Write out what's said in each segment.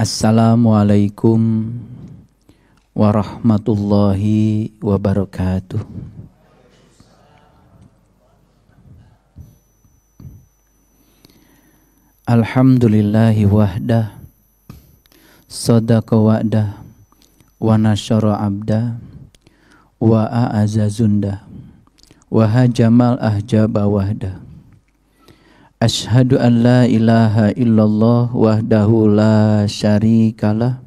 Assalamualaikum warahmatullahi wabarakatuh. Alhamdulillahi wahdah, sadaqa wa'dah, wa nasyara abdah, wa a'azza zundah, wa hajamal ahjaba wahdah. Ashhadu an la ilaha illallah wahdahu la syarikalah,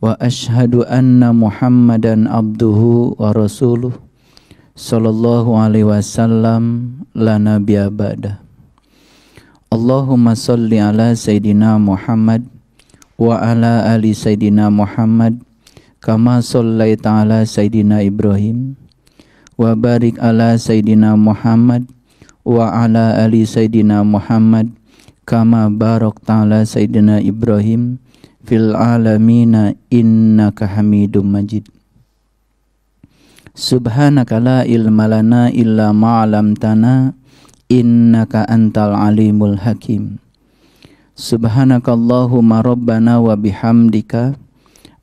wa ashhadu anna Muhammadan abduhu wa rasuluh sallallahu alaihi wasallam la nabiyya ba'dah. Allahumma salli ala Sayyidina Muhammad wa ala ali Sayyidina Muhammad kama sallaita ala Sayyidina Ibrahim wa barik ala Sayyidina Muhammad wa ala ali Sayyidina Muhammad kama barakta ala Sayyidina Ibrahim fil alamina innaka Hamidum Majid. Subhanaka la ilma lana illa ma 'allamtana innaka antal alimul hakim. Subhanakallahumma rabbana wa bihamdika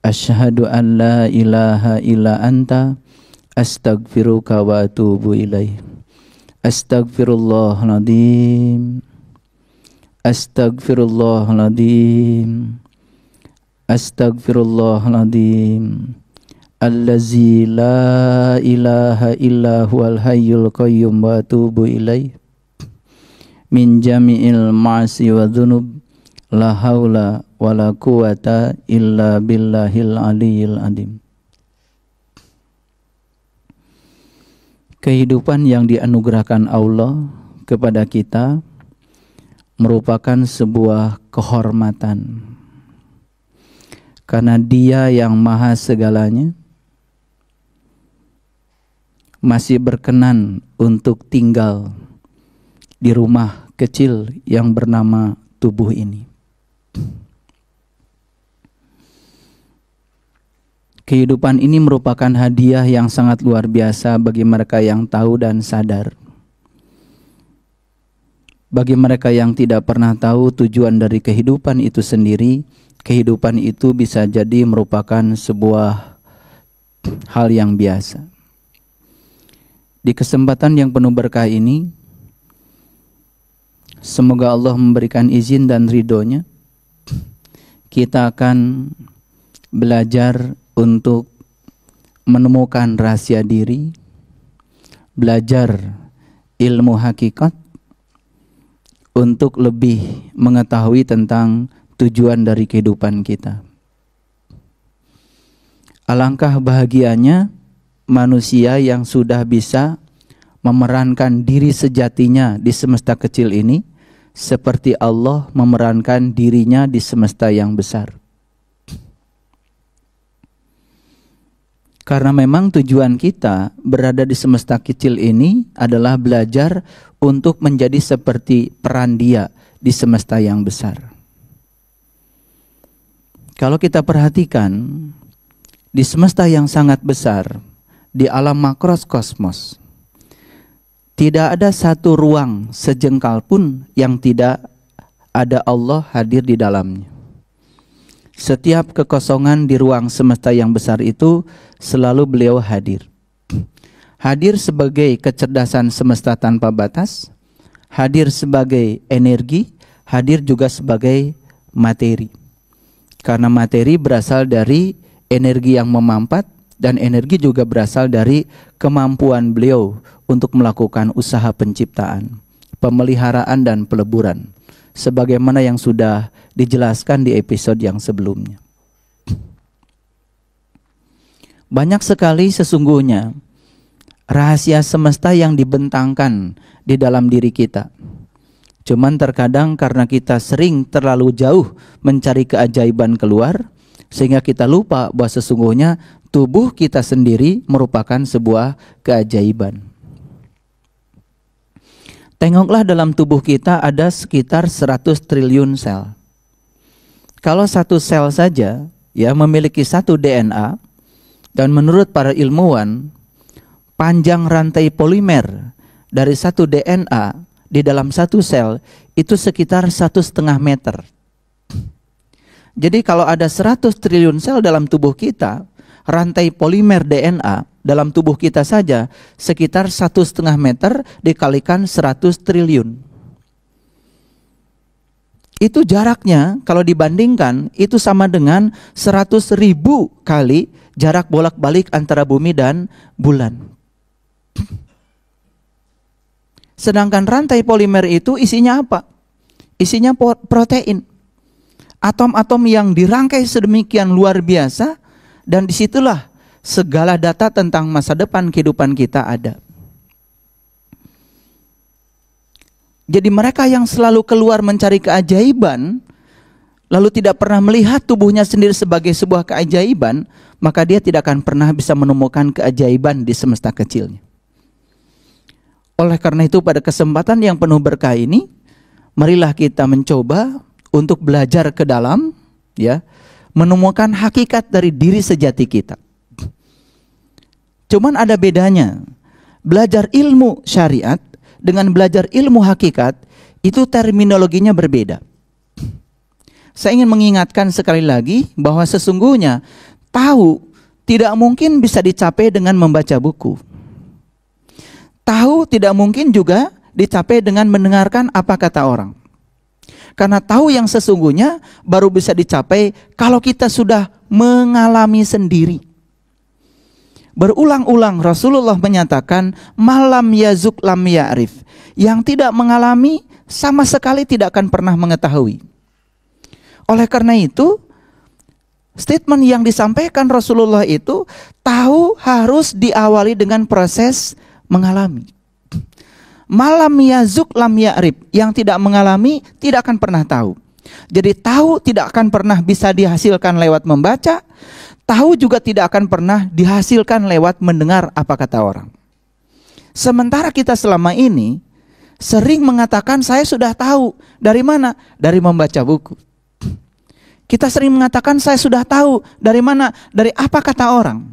asyhadu an la ilaha illa anta astaghfiruka wa atubu ilaik. Astaghfirullahaladzim, astaghfirullahaladzim, astaghfirullahaladzim. Allazi la ilaha illa huwal hayyul qayyum wa atubu ilaih. Min jami'il ma'asi wa dhunub, la hawla wa la quwata illa billahil aliyyil adim. Kehidupan yang dianugerahkan Allah kepada kita merupakan sebuah kehormatan, karena Dia yang maha segalanya masih berkenan untuk tinggal di rumah kecil yang bernama tubuh ini. Kehidupan ini merupakan hadiah yang sangat luar biasa bagi mereka yang tahu dan sadar. Bagi mereka yang tidak pernah tahu tujuan dari kehidupan itu sendiri, kehidupan itu bisa jadi merupakan sebuah hal yang biasa. Di kesempatan yang penuh berkah ini, semoga Allah memberikan izin dan ridhonya, kita akan belajar untuk menemukan rahasia diri, belajar ilmu hakikat, untuk lebih mengetahui tentang tujuan dari kehidupan kita. Alangkah bahagianya manusia yang sudah bisa memerankan diri sejatinya di semesta kecil ini, seperti Allah memerankan dirinya di semesta yang besar. Karena memang tujuan kita berada di semesta kecil ini adalah belajar untuk menjadi seperti peran Dia di semesta yang besar. Kalau kita perhatikan, di semesta yang sangat besar, di alam makrokosmos, tidak ada satu ruang sejengkal pun yang tidak ada Allah hadir di dalamnya. Setiap kekosongan di ruang semesta yang besar itu selalu beliau hadir. Hadir sebagai kecerdasan semesta tanpa batas, hadir sebagai energi, hadir juga sebagai materi. Karena materi berasal dari energi yang memampat, dan energi juga berasal dari kemampuan beliau untuk melakukan usaha penciptaan, pemeliharaan dan peleburan, sebagaimana yang sudah dijelaskan di episode yang sebelumnya. Banyak sekali sesungguhnya rahasia semesta yang dibentangkan di dalam diri kita. Cuman terkadang karena kita sering terlalu jauh mencari keajaiban keluar, sehingga kita lupa bahwa sesungguhnya tubuh kita sendiri merupakan sebuah keajaiban. Tengoklah dalam tubuh kita ada sekitar 100 triliun sel. Kalau satu sel saja ya memiliki satu DNA, dan menurut para ilmuwan, panjang rantai polimer dari satu DNA di dalam satu sel itu sekitar 1,5 meter. Jadi kalau ada 100 triliun sel dalam tubuh kita, rantai polimer DNA dalam tubuh kita saja sekitar 1,5 meter dikalikan 100 triliun. Itu jaraknya kalau dibandingkan itu sama dengan 100.000 kali jarak bolak-balik antara bumi dan bulan. Sedangkan rantai polimer itu isinya apa? Isinya protein. Atom-atom yang dirangkai sedemikian luar biasa, dan disitulah segala data tentang masa depan kehidupan kita ada. Jadi mereka yang selalu keluar mencari keajaiban, lalu tidak pernah melihat tubuhnya sendiri sebagai sebuah keajaiban, maka dia tidak akan pernah bisa menemukan keajaiban di semesta kecilnya. Oleh karena itu pada kesempatan yang penuh berkah ini, marilah kita mencoba untuk belajar ke dalam, ya, menemukan hakikat dari diri sejati kita. Cuman ada bedanya. Belajar ilmu syariat dengan belajar ilmu hakikat itu terminologinya berbeda. Saya ingin mengingatkan sekali lagi bahwa sesungguhnya tahu tidak mungkin bisa dicapai dengan membaca buku. Tahu tidak mungkin juga dicapai dengan mendengarkan apa kata orang. Karena tahu yang sesungguhnya baru bisa dicapai kalau kita sudah mengalami sendiri. Berulang-ulang Rasulullah menyatakan malam yazuk lam ya'rif. Yang tidak mengalami sama sekali tidak akan pernah mengetahui. Oleh karena itu, statement yang disampaikan Rasulullah itu tahu harus diawali dengan proses mengalami. Malam yazuk lam ya'rif, yang tidak mengalami tidak akan pernah tahu. Jadi tahu tidak akan pernah bisa dihasilkan lewat membaca, tahu juga tidak akan pernah dihasilkan lewat mendengar apa kata orang. Sementara kita selama ini sering mengatakan saya sudah tahu. Dari mana? Dari membaca buku. Kita sering mengatakan saya sudah tahu. Dari mana? Dari apa kata orang.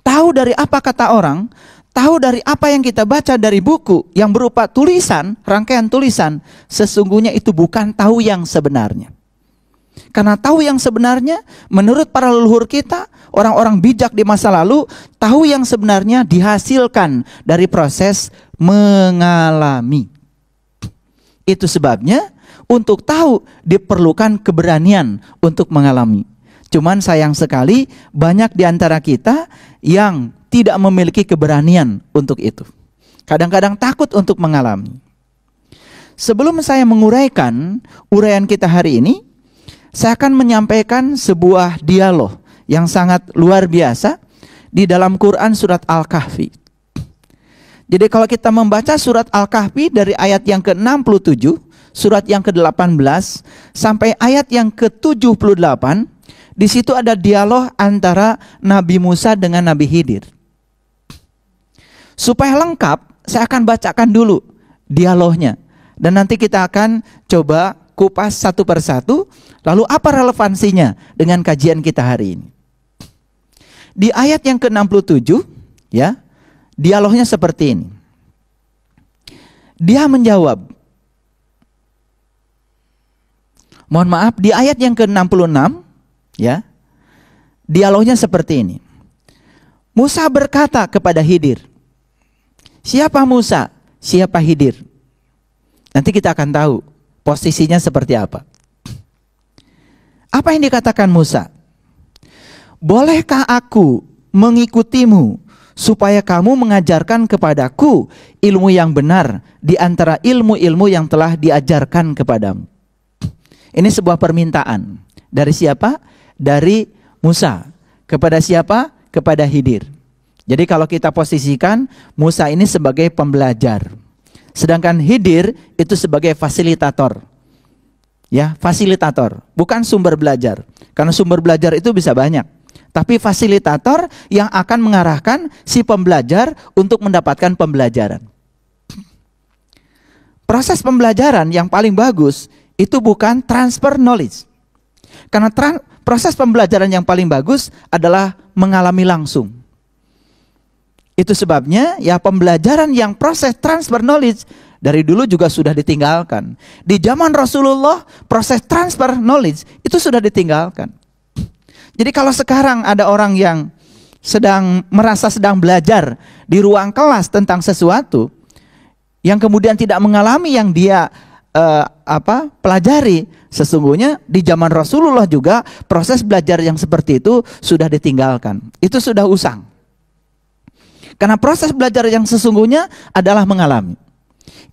Tahu dari apa kata orang, tahu dari apa yang kita baca dari buku yang berupa tulisan, rangkaian tulisan, sesungguhnya itu bukan tahu yang sebenarnya. Karena tahu yang sebenarnya, menurut para leluhur kita, orang-orang bijak di masa lalu, tahu yang sebenarnya dihasilkan dari proses mengalami. Itu sebabnya, untuk tahu diperlukan keberanian untuk mengalami. Cuman sayang sekali, banyak di antara kita yang tidak memiliki keberanian untuk itu. Kadang-kadang takut untuk mengalami. Sebelum saya menguraikan uraian kita hari ini, saya akan menyampaikan sebuah dialog yang sangat luar biasa di dalam Quran surat Al-Kahfi. Jadi kalau kita membaca surat Al-Kahfi dari ayat yang ke-67, surat yang ke-18 sampai ayat yang ke-78, di situ ada dialog antara Nabi Musa dengan Nabi Khidir. Supaya lengkap, saya akan bacakan dulu dialognya. Dan nanti kita akan coba kupas satu persatu, lalu apa relevansinya dengan kajian kita hari ini. Di ayat yang ke-67, ya, dialognya seperti ini. Dia menjawab. Mohon maaf, di ayat yang ke-66, ya, dialognya seperti ini. Musa berkata kepada Khidir, siapa Musa? Siapa Khidir? Nanti kita akan tahu posisinya seperti apa. Apa yang dikatakan Musa? Bolehkah aku mengikutimu supaya kamu mengajarkan kepadaku ilmu yang benar di antara ilmu-ilmu yang telah diajarkan kepadamu? Ini sebuah permintaan. Dari siapa? Dari Musa. Kepada siapa? Kepada Khidir. Jadi kalau kita posisikan Musa ini sebagai pembelajar, sedangkan Khidir itu sebagai fasilitator. Ya, fasilitator, bukan sumber belajar. Karena sumber belajar itu bisa banyak. Tapi fasilitator yang akan mengarahkan si pembelajar untuk mendapatkan pembelajaran. Proses pembelajaran yang paling bagus itu bukan transfer knowledge. Karena proses pembelajaran yang paling bagus adalah mengalami langsung. Itu sebabnya ya pembelajaran yang proses transfer knowledge dari dulu juga sudah ditinggalkan. Di zaman Rasulullah proses transfer knowledge itu itu sudah ditinggalkan. Jadi kalau sekarang ada orang yang merasa sedang belajar di ruang kelas tentang sesuatu yang kemudian tidak mengalami yang dia pelajari, sesungguhnya di zaman Rasulullah juga proses belajar yang seperti itu sudah ditinggalkan. Itu sudah usang. Karena proses belajar yang sesungguhnya adalah mengalami.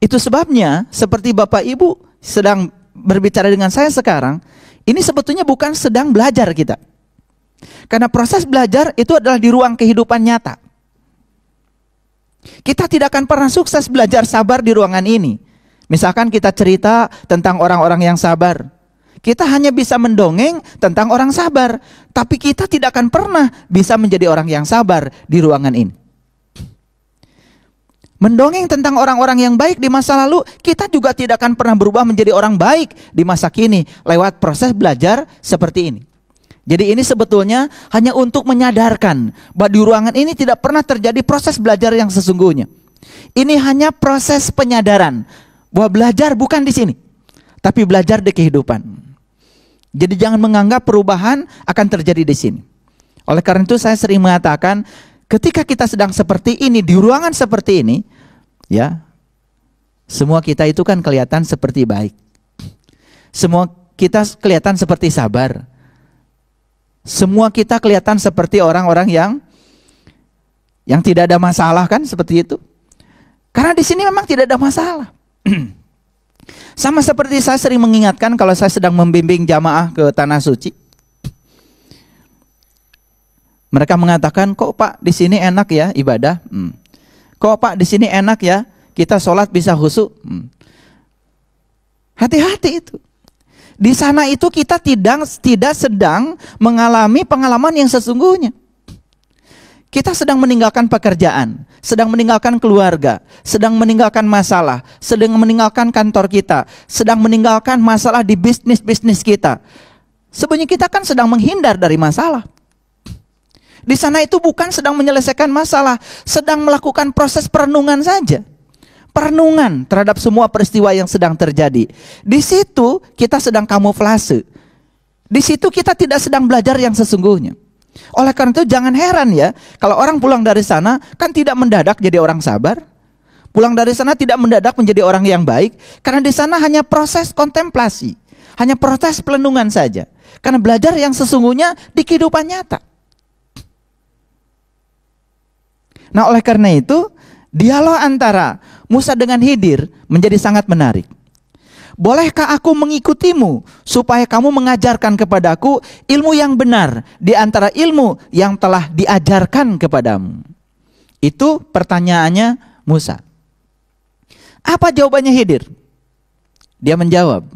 Itu sebabnya seperti Bapak Ibu sedang berbicara dengan saya sekarang, ini sebetulnya bukan sedang belajar kita. Karena proses belajar itu adalah di ruang kehidupan nyata. Kita tidak akan pernah sukses belajar sabar di ruangan ini. Misalkan kita cerita tentang orang-orang yang sabar. Kita hanya bisa mendongeng tentang orang sabar. Tapi kita tidak akan pernah bisa menjadi orang yang sabar di ruangan ini. Mendongeng tentang orang-orang yang baik di masa lalu, kita juga tidak akan pernah berubah menjadi orang baik di masa kini lewat proses belajar seperti ini. Jadi ini sebetulnya hanya untuk menyadarkan bahwa di ruangan ini tidak pernah terjadi proses belajar yang sesungguhnya. Ini hanya proses penyadaran bahwa belajar bukan di sini, tapi belajar di kehidupan. Jadi jangan menganggap perubahan akan terjadi di sini. Oleh karena itu saya sering mengatakan, ketika kita sedang seperti ini, di ruangan seperti ini, ya, semua kita itu kan kelihatan seperti baik. Semua kita kelihatan seperti sabar. Semua kita kelihatan seperti orang-orang yang tidak ada masalah, kan, seperti itu. Karena di sini memang tidak ada masalah. Sama seperti saya sering mengingatkan kalau saya sedang membimbing jamaah ke Tanah Suci. Mereka mengatakan, kok Pak di sini enak ya ibadah? Kok Pak di sini enak ya kita sholat bisa khusyuk? Hati-hati itu. Di sana itu kita tidak sedang mengalami pengalaman yang sesungguhnya. Kita sedang meninggalkan pekerjaan, sedang meninggalkan keluarga, sedang meninggalkan masalah, sedang meninggalkan kantor kita, sedang meninggalkan masalah di bisnis kita. Sebenarnya kita kan sedang menghindar dari masalah. Di sana itu bukan sedang menyelesaikan masalah, sedang melakukan proses perenungan saja. Perenungan terhadap semua peristiwa yang sedang terjadi. Di situ kita sedang kamuflase. Di situ kita tidak sedang belajar yang sesungguhnya. Oleh karena itu jangan heran ya, kalau orang pulang dari sana kan tidak mendadak jadi orang sabar. Pulang dari sana tidak mendadak menjadi orang yang baik, karena di sana hanya proses kontemplasi, hanya proses perenungan saja. Karena belajar yang sesungguhnya di kehidupan nyata. Nah, oleh karena itu dialog antara Musa dengan Khidir menjadi sangat menarik. Bolehkah aku mengikutimu supaya kamu mengajarkan kepadaku ilmu yang benar di antara ilmu yang telah diajarkan kepadamu? Itu pertanyaannya Musa. Apa jawabannya Khidir? Dia menjawab,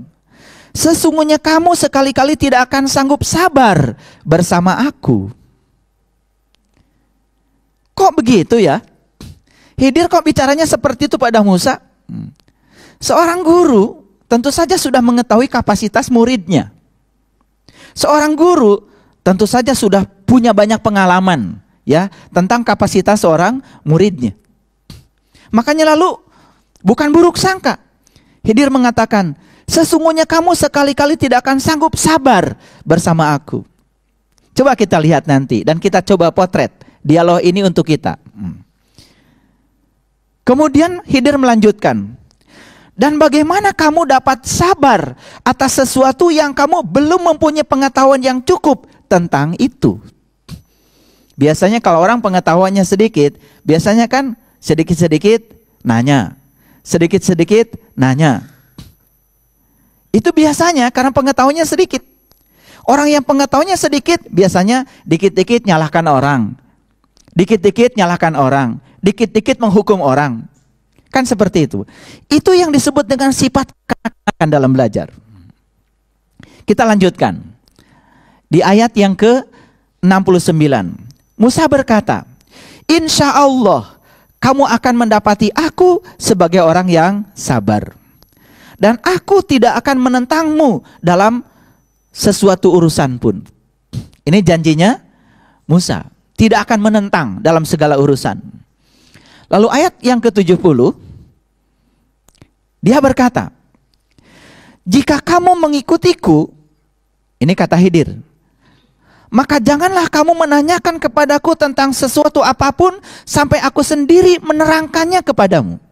sesungguhnya kamu sekali-kali tidak akan sanggup sabar bersama aku. Kok begitu ya? Khidir kok bicaranya seperti itu pada Musa? Seorang guru tentu saja sudah mengetahui kapasitas muridnya. Seorang guru tentu saja sudah punya banyak pengalaman ya tentang kapasitas seorang muridnya. Makanya lalu bukan buruk sangka. Khidir mengatakan, sesungguhnya kamu sekali-kali tidak akan sanggup sabar bersama aku. Coba kita lihat nanti dan kita coba potret dialog ini untuk kita. Kemudian Khidir melanjutkan, dan bagaimana kamu dapat sabar atas sesuatu yang kamu belum mempunyai pengetahuan yang cukup tentang itu. Biasanya kalau orang pengetahuannya sedikit, biasanya kan sedikit-sedikit nanya, sedikit-sedikit nanya. Itu biasanya karena pengetahuannya sedikit. Orang yang pengetahuannya sedikit biasanya dikit-dikit nyalahkan orang, dikit-dikit nyalahkan orang, dikit-dikit menghukum orang. Kan seperti itu. Itu yang disebut dengan sifat kekanak-kanakan dalam belajar. Kita lanjutkan. Di ayat yang ke-69. Musa berkata, insya Allah kamu akan mendapati aku sebagai orang yang sabar. Dan aku tidak akan menentangmu dalam sesuatu urusan pun. Ini janjinya Musa. Tidak akan menentang dalam segala urusan. Lalu ayat yang ke-70, dia berkata, jika kamu mengikutiku, Ini kata Khidir. Maka janganlah kamu menanyakan kepadaku tentang sesuatu apapun sampai aku sendiri menerangkannya kepadamu.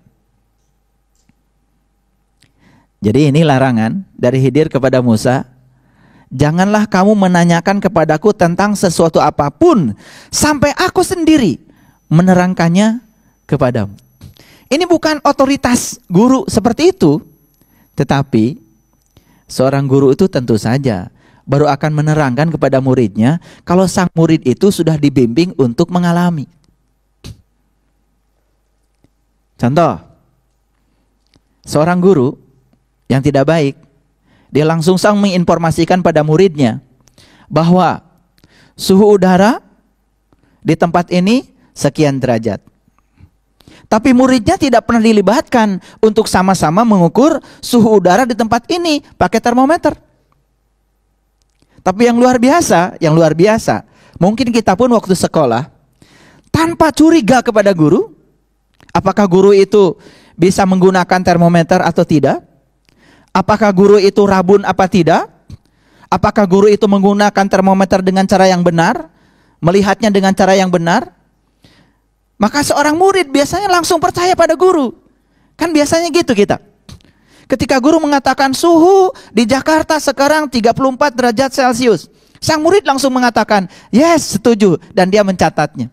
Jadi ini larangan dari Khidir kepada Musa. Janganlah kamu menanyakan kepadaku tentang sesuatu apapun sampai aku sendiri menerangkannya kepadamu. Ini bukan otoritas guru seperti itu. Tetapi seorang guru itu tentu saja baru akan menerangkan kepada muridnya kalau sang murid itu sudah dibimbing untuk mengalami. Contoh, seorang guru yang tidak baik, dia langsung menginformasikan pada muridnya bahwa suhu udara di tempat ini sekian derajat. Tapi muridnya tidak pernah dilibatkan untuk sama-sama mengukur suhu udara di tempat ini pakai termometer. Tapi yang luar biasa, mungkin kita pun waktu sekolah tanpa curiga kepada guru, apakah guru itu bisa menggunakan termometer atau tidak? Apakah guru itu rabun apa tidak? Apakah guru itu menggunakan termometer dengan cara yang benar? Melihatnya dengan cara yang benar? Maka seorang murid biasanya langsung percaya pada guru. Kan biasanya gitu kita. Ketika guru mengatakan suhu di Jakarta sekarang 34 derajat Celcius, sang murid langsung mengatakan, yes, setuju, dan dia mencatatnya.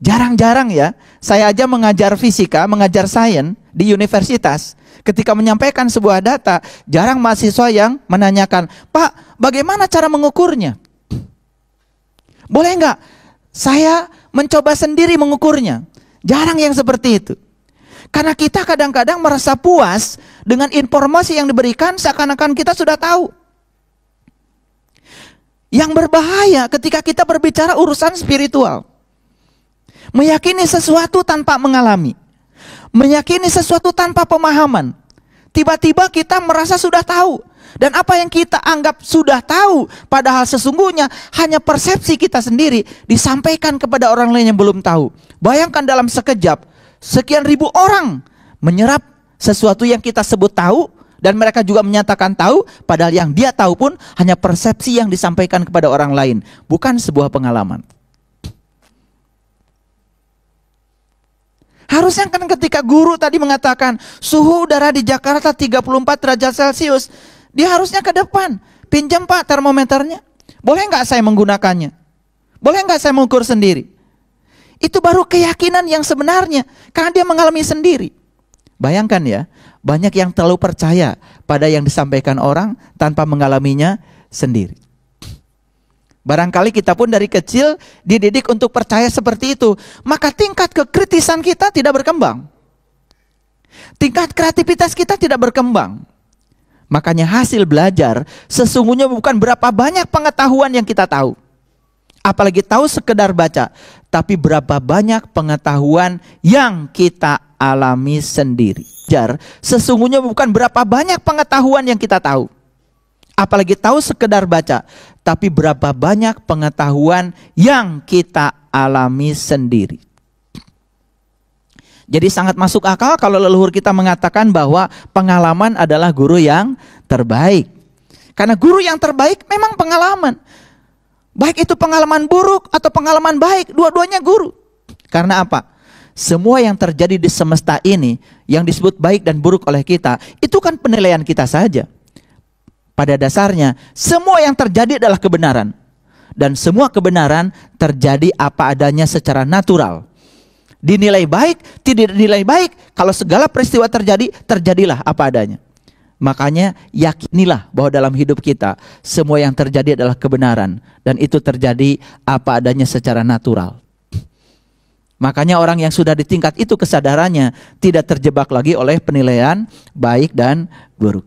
Jarang-jarang ya, saya aja mengajar fisika, mengajar sains di universitas. Ketika menyampaikan sebuah data, jarang mahasiswa yang menanyakan, Pak, bagaimana cara mengukurnya? Boleh nggak saya mencoba sendiri mengukurnya? Jarang yang seperti itu. Karena kita kadang-kadang merasa puas dengan informasi yang diberikan seakan-akan kita sudah tahu. Yang berbahaya ketika kita berbicara urusan spiritual. Meyakini sesuatu tanpa mengalami. Meyakini sesuatu tanpa pemahaman. Tiba-tiba kita merasa sudah tahu. Dan apa yang kita anggap sudah tahu, padahal sesungguhnya hanya persepsi kita sendiri disampaikan kepada orang lain yang belum tahu. Bayangkan dalam sekejap, sekian ribu orang menyerap sesuatu yang kita sebut tahu, dan mereka juga menyatakan tahu, padahal yang dia tahu pun hanya persepsi yang disampaikan kepada orang lain, bukan sebuah pengalaman. Harusnya kan ketika guru tadi mengatakan suhu udara di Jakarta 34 derajat Celcius, dia harusnya ke depan, pinjam Pak termometernya, boleh nggak saya menggunakannya? Boleh nggak saya mengukur sendiri? Itu baru keyakinan yang sebenarnya, karena dia mengalami sendiri. Bayangkan ya, banyak yang terlalu percaya pada yang disampaikan orang tanpa mengalaminya sendiri. Barangkali kita pun dari kecil dididik untuk percaya seperti itu, maka tingkat kekritisan kita tidak berkembang. Tingkat kreativitas kita tidak berkembang. Makanya hasil belajar sesungguhnya bukan berapa banyak pengetahuan yang kita tahu. Apalagi tahu sekedar baca, tapi berapa banyak pengetahuan yang kita alami sendiri. Sesungguhnya bukan berapa banyak pengetahuan yang kita tahu. Apalagi tahu sekedar baca, tapi berapa banyak pengetahuan yang kita alami sendiri. Jadi sangat masuk akal kalau leluhur kita mengatakan bahwa pengalaman adalah guru yang terbaik. Karena guru yang terbaik memang pengalaman. Baik itu pengalaman buruk atau pengalaman baik, dua-duanya guru. Karena apa? Semua yang terjadi di semesta ini, yang disebut baik dan buruk oleh kita, itu kan penilaian kita saja. Pada dasarnya, semua yang terjadi adalah kebenaran. Dan semua kebenaran terjadi apa adanya secara natural. Dinilai baik, tidak dinilai baik, kalau segala peristiwa terjadi, terjadilah apa adanya. Makanya yakinilah bahwa dalam hidup kita, semua yang terjadi adalah kebenaran. Dan itu terjadi apa adanya secara natural. Makanya orang yang sudah di tingkat itu kesadarannya, tidak terjebak lagi oleh penilaian baik dan buruk.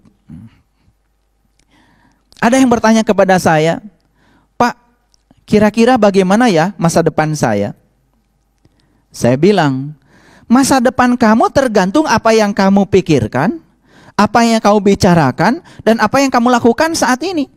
Ada yang bertanya kepada saya, Pak, kira-kira bagaimana ya masa depan saya? Saya bilang, masa depan kamu tergantung apa yang kamu pikirkan, apa yang kamu bicarakan, dan apa yang kamu lakukan saat ini.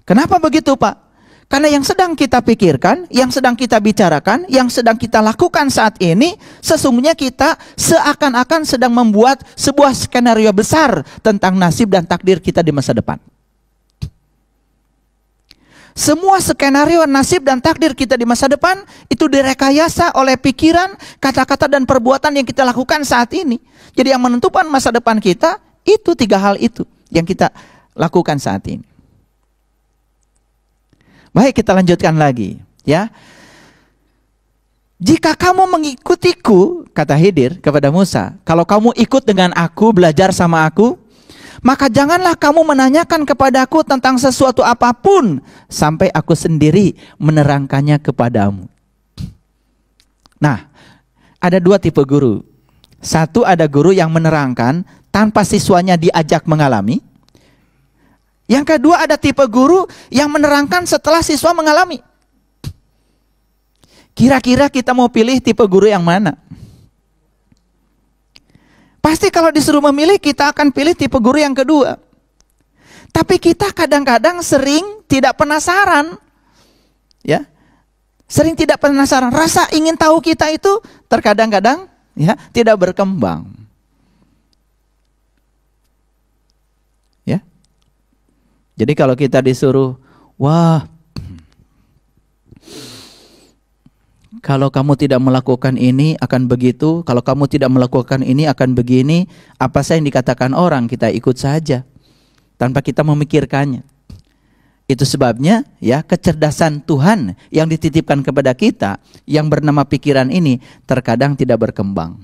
Kenapa begitu, Pak? Karena yang sedang kita pikirkan, yang sedang kita bicarakan, yang sedang kita lakukan saat ini, sesungguhnya kita seakan-akan sedang membuat sebuah skenario besar tentang nasib dan takdir kita di masa depan. Semua skenario nasib dan takdir kita di masa depan itu direkayasa oleh pikiran, kata-kata dan perbuatan yang kita lakukan saat ini. Jadi yang menentukan masa depan kita itu 3 hal itu yang kita lakukan saat ini. Baik, kita lanjutkan lagi, ya. Jika kamu mengikutiku, kata Khidir kepada Musa, kalau kamu ikut dengan aku, belajar sama aku, maka janganlah kamu menanyakan kepadaku tentang sesuatu apapun sampai aku sendiri menerangkannya kepadamu. Nah, ada 2 tipe guru. Satu, ada guru yang menerangkan tanpa siswanya diajak mengalami. Yang kedua, ada tipe guru yang menerangkan setelah siswa mengalami. Kira-kira kita mau pilih tipe guru yang mana? Pasti kalau disuruh memilih kita akan pilih tipe guru yang kedua. Tapi kita kadang-kadang sering tidak penasaran. Ya. Sering tidak penasaran. Rasa ingin tahu kita itu terkadang-kadang ya tidak berkembang. Ya. Jadi kalau kita disuruh, wah, kalau kamu tidak melakukan ini akan begitu, kalau kamu tidak melakukan ini akan begini, apa saja yang dikatakan orang kita ikut saja tanpa kita memikirkannya. Itu sebabnya ya kecerdasan Tuhan yang dititipkan kepada kita yang bernama pikiran ini terkadang tidak berkembang.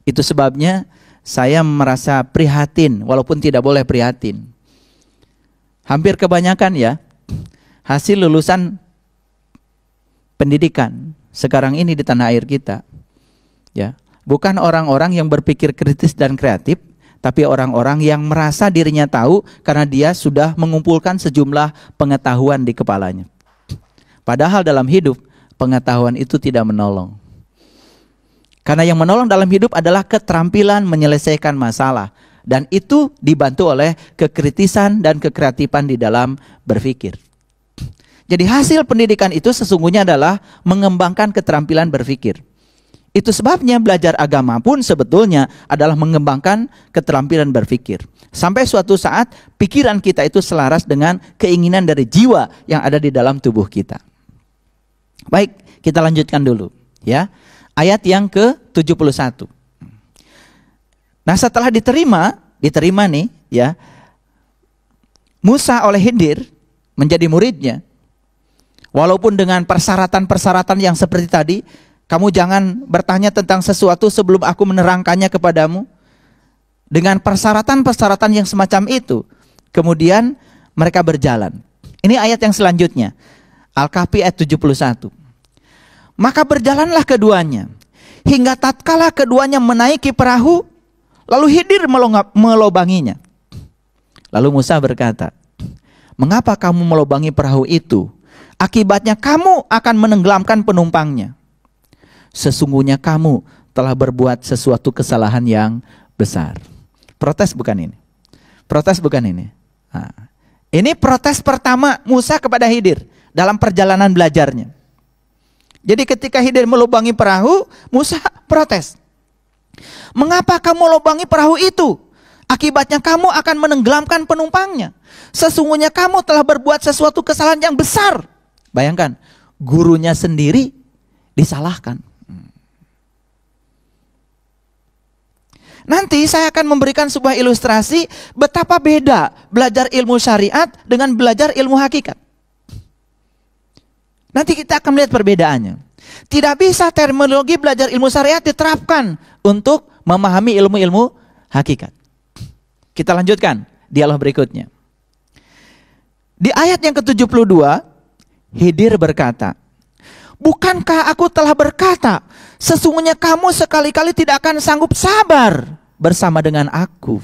Itu sebabnya saya merasa prihatin walaupun tidak boleh prihatin. Hampir kebanyakan ya hasil lulusan pendidikan sekarang ini di tanah air kita, ya, bukan orang-orang yang berpikir kritis dan kreatif, tapi orang-orang yang merasa dirinya tahu karena dia sudah mengumpulkan sejumlah pengetahuan di kepalanya. Padahal dalam hidup, pengetahuan itu tidak menolong. Karena yang menolong dalam hidup adalah keterampilan menyelesaikan masalah. Dan itu dibantu oleh kekritisan dan kekreatifan di dalam berpikir. Jadi hasil pendidikan itu sesungguhnya adalah mengembangkan keterampilan berpikir. Itu sebabnya belajar agama pun sebetulnya adalah mengembangkan keterampilan berpikir. Sampai suatu saat pikiran kita itu selaras dengan keinginan dari jiwa yang ada di dalam tubuh kita. Baik, kita lanjutkan dulu ya. Ayat yang ke-71. Nah, setelah diterima nih ya, Musa oleh Khidir menjadi muridnya. Walaupun dengan persyaratan-persyaratan yang seperti tadi, kamu jangan bertanya tentang sesuatu sebelum aku menerangkannya kepadamu. Dengan persyaratan-persyaratan yang semacam itu, kemudian mereka berjalan. Ini ayat yang selanjutnya, Al-Kahfi ayat 71. Maka berjalanlah keduanya, hingga tatkala keduanya menaiki perahu, lalu Khidir melobanginya. Lalu Musa berkata, mengapa kamu melobangi perahu itu? Akibatnya kamu akan menenggelamkan penumpangnya. Sesungguhnya kamu telah berbuat sesuatu kesalahan yang besar. Protes bukan ini? Protes bukan ini? Nah, ini protes pertama Musa kepada Khidir dalam perjalanan belajarnya. Jadi ketika Khidir melubangi perahu, Musa protes. Mengapa kamu lubangi perahu itu? Akibatnya kamu akan menenggelamkan penumpangnya. Sesungguhnya kamu telah berbuat sesuatu kesalahan yang besar. Bayangkan, gurunya sendiri disalahkan. Nanti saya akan memberikan sebuah ilustrasi betapa beda belajar ilmu syariat dengan belajar ilmu hakikat. Nanti kita akan melihat perbedaannya. Tidak bisa terminologi belajar ilmu syariat diterapkan untuk memahami ilmu-ilmu hakikat. Kita lanjutkan dialog berikutnya. Di ayat yang ke-72, Khidir berkata, bukankah aku telah berkata, sesungguhnya kamu sekali-kali tidak akan sanggup sabar bersama dengan aku.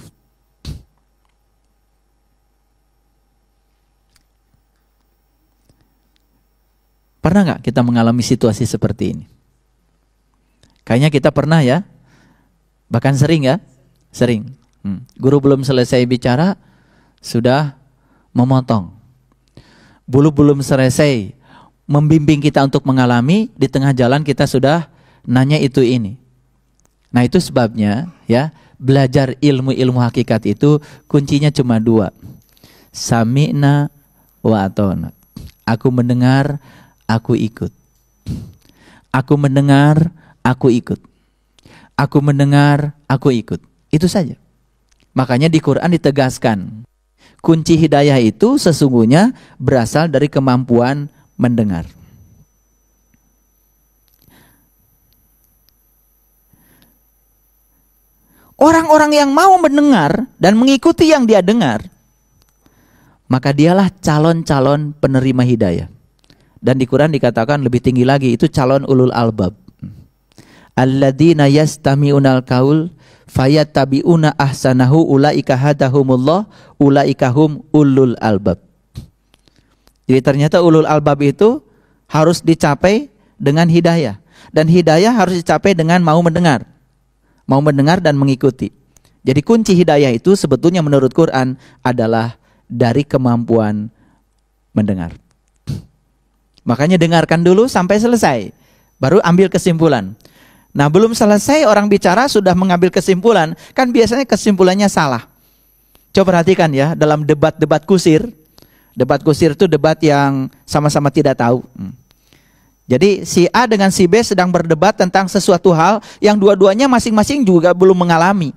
Pernah nggak kita mengalami situasi seperti ini? Kayaknya kita pernah ya, bahkan sering ya, sering. Guru belum selesai bicara, sudah memotong. Belum selesai membimbing kita untuk mengalami, di tengah jalan kita sudah nanya itu ini. Nah itu sebabnya ya, belajar ilmu-ilmu hakikat itu kuncinya cuma 2. Sami'na wa ata'na. Aku mendengar, aku ikut. Aku mendengar, aku ikut. Aku mendengar, aku ikut. Itu saja. Makanya di Quran ditegaskan, kunci hidayah itu sesungguhnya berasal dari kemampuan mendengar. Orang-orang yang mau mendengar dan mengikuti yang dia dengar, maka dialah calon-calon penerima hidayah. Dan di Quran dikatakan lebih tinggi lagi, itu calon ulul albab. Alladzina yastami'unal qaul fayattabi'una ahsanahu ulaika hadahumullah ulaika hum ulul albab. Jadi ternyata ulul albab itu harus dicapai dengan hidayah. Dan hidayah harus dicapai dengan mau mendengar. Mau mendengar dan mengikuti. Jadi kunci hidayah itu sebetulnya menurut Quran adalah dari kemampuan mendengar. Makanya dengarkan dulu sampai selesai, baru ambil kesimpulan. Nah, belum selesai orang bicara sudah mengambil kesimpulan, kan biasanya kesimpulannya salah. Coba perhatikan ya, dalam debat-debat kusir. Debat kusir itu debat yang sama-sama tidak tahu. Jadi si A dengan si B sedang berdebat tentang sesuatu hal yang dua-duanya masing-masing juga belum mengalami.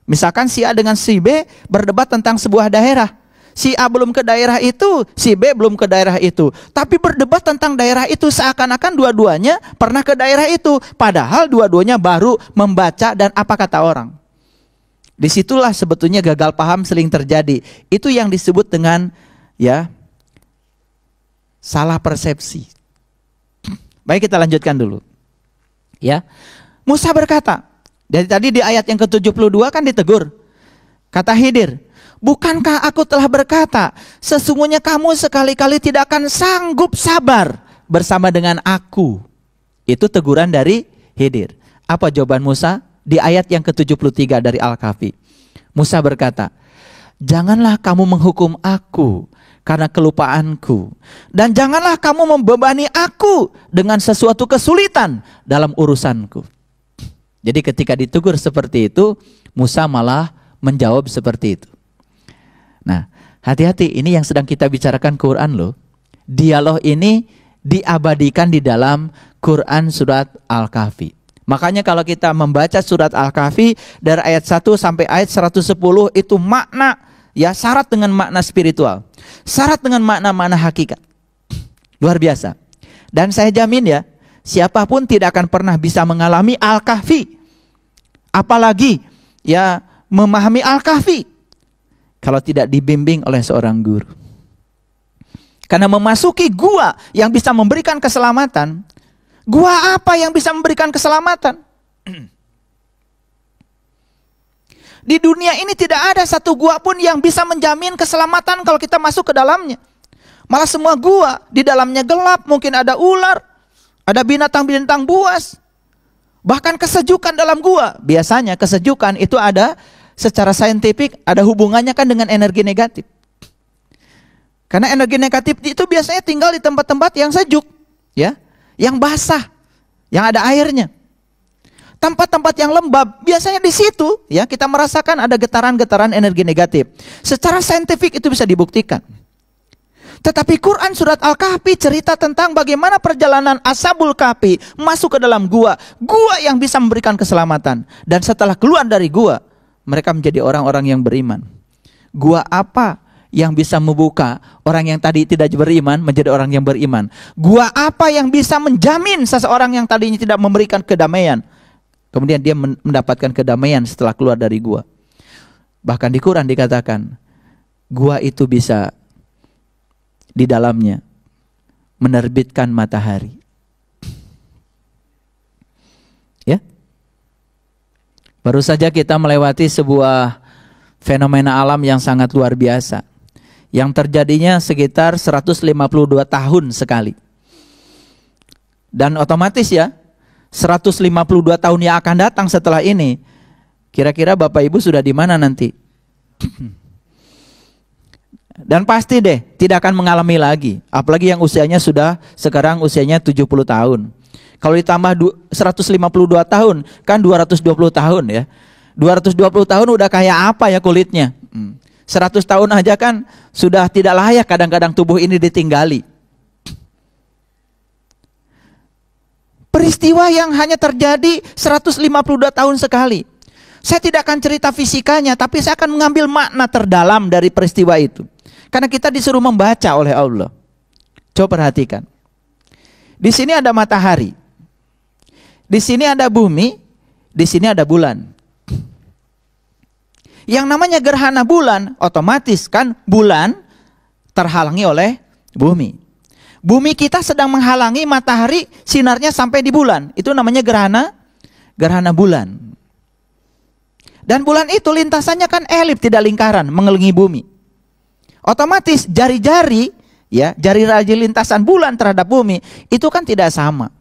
Misalkan si A dengan si B berdebat tentang sebuah daerah. Si A belum ke daerah itu, si B belum ke daerah itu. Tapi berdebat tentang daerah itu seakan-akan dua-duanya pernah ke daerah itu. Padahal dua-duanya baru membaca dan apa kata orang. Disitulah sebetulnya gagal paham sering terjadi. Itu yang disebut dengan ya salah persepsi. Baik, kita lanjutkan dulu. Ya. Musa berkata, dari tadi di ayat yang ke-72 kan ditegur. Kata Khidir, bukankah aku telah berkata, sesungguhnya kamu sekali-kali tidak akan sanggup sabar bersama dengan aku. Itu teguran dari Khidir. Apa jawaban Musa? Di ayat yang ke-73 dari Al-Kahfi. Musa berkata, janganlah kamu menghukum aku karena kelupaanku. Dan janganlah kamu membebani aku dengan sesuatu kesulitan dalam urusanku. Jadi ketika ditegur seperti itu, Musa malah menjawab seperti itu. Nah, hati-hati, ini yang sedang kita bicarakan Quran loh. Dialog ini diabadikan di dalam Quran surat Al-Kahfi. Makanya kalau kita membaca surat Al-Kahfi dari ayat 1 sampai ayat 110 itu makna, ya syarat dengan makna spiritual, syarat dengan makna-makna hakikat. Luar biasa. Dan saya jamin ya, siapapun tidak akan pernah bisa mengalami Al-Kahfi, apalagi ya memahami Al-Kahfi, kalau tidak dibimbing oleh seorang guru. Karena memasuki gua yang bisa memberikan keselamatan, gua apa yang bisa memberikan keselamatan? Di dunia ini tidak ada satu gua pun yang bisa menjamin keselamatan kalau kita masuk ke dalamnya. Malah semua gua di dalamnya gelap, mungkin ada ular, ada binatang-binatang buas. Bahkan kesejukan dalam gua. Biasanya kesejukan itu ada secara saintifik, ada hubungannya kan dengan energi negatif. Karena energi negatif itu biasanya tinggal di tempat-tempat yang sejuk, ya, yang basah, yang ada airnya. Tempat-tempat yang lembab, biasanya di situ ya kita merasakan ada getaran-getaran energi negatif. Secara saintifik itu bisa dibuktikan. Tetapi Quran surat Al-Kahfi cerita tentang bagaimana perjalanan Ashabul Kahfi masuk ke dalam gua. Gua yang bisa memberikan keselamatan. Dan setelah keluar dari gua, mereka menjadi orang-orang yang beriman. Gua apa yang bisa membuka orang yang tadi tidak beriman menjadi orang yang beriman? Gua apa yang bisa menjamin seseorang yang tadinya tidak memberikan kedamaian, kemudian dia mendapatkan kedamaian setelah keluar dari gua? Bahkan di Quran dikatakan, gua itu bisa di dalamnya menerbitkan matahari. Ya. Baru saja kita melewati sebuah fenomena alam yang sangat luar biasa, yang terjadinya sekitar 152 tahun sekali. Dan otomatis ya, 152 tahun yang akan datang setelah ini, kira-kira Bapak Ibu sudah di mana nanti? Dan pasti deh tidak akan mengalami lagi. Apalagi yang usianya sudah sekarang usianya 70 tahun. Kalau ditambah 152 tahun, kan 220 tahun ya. 220 tahun udah kayak apa ya kulitnya? 100 tahun aja kan sudah tidak layak kadang-kadang tubuh ini ditinggali. Peristiwa yang hanya terjadi 152 tahun sekali. Saya tidak akan cerita fisikanya, tapi saya akan mengambil makna terdalam dari peristiwa itu. Karena kita disuruh membaca oleh Allah. Coba perhatikan. Di sini ada matahari. Di sini ada bumi, di sini ada bulan. Yang namanya gerhana bulan, otomatis kan bulan terhalangi oleh bumi. Bumi kita sedang menghalangi matahari sinarnya sampai di bulan. Itu namanya gerhana bulan. Dan bulan itu lintasannya kan elip, tidak lingkaran, mengelilingi bumi. Otomatis jari-jari, ya, jari-jari lintasan bulan terhadap bumi itu kan tidak sama.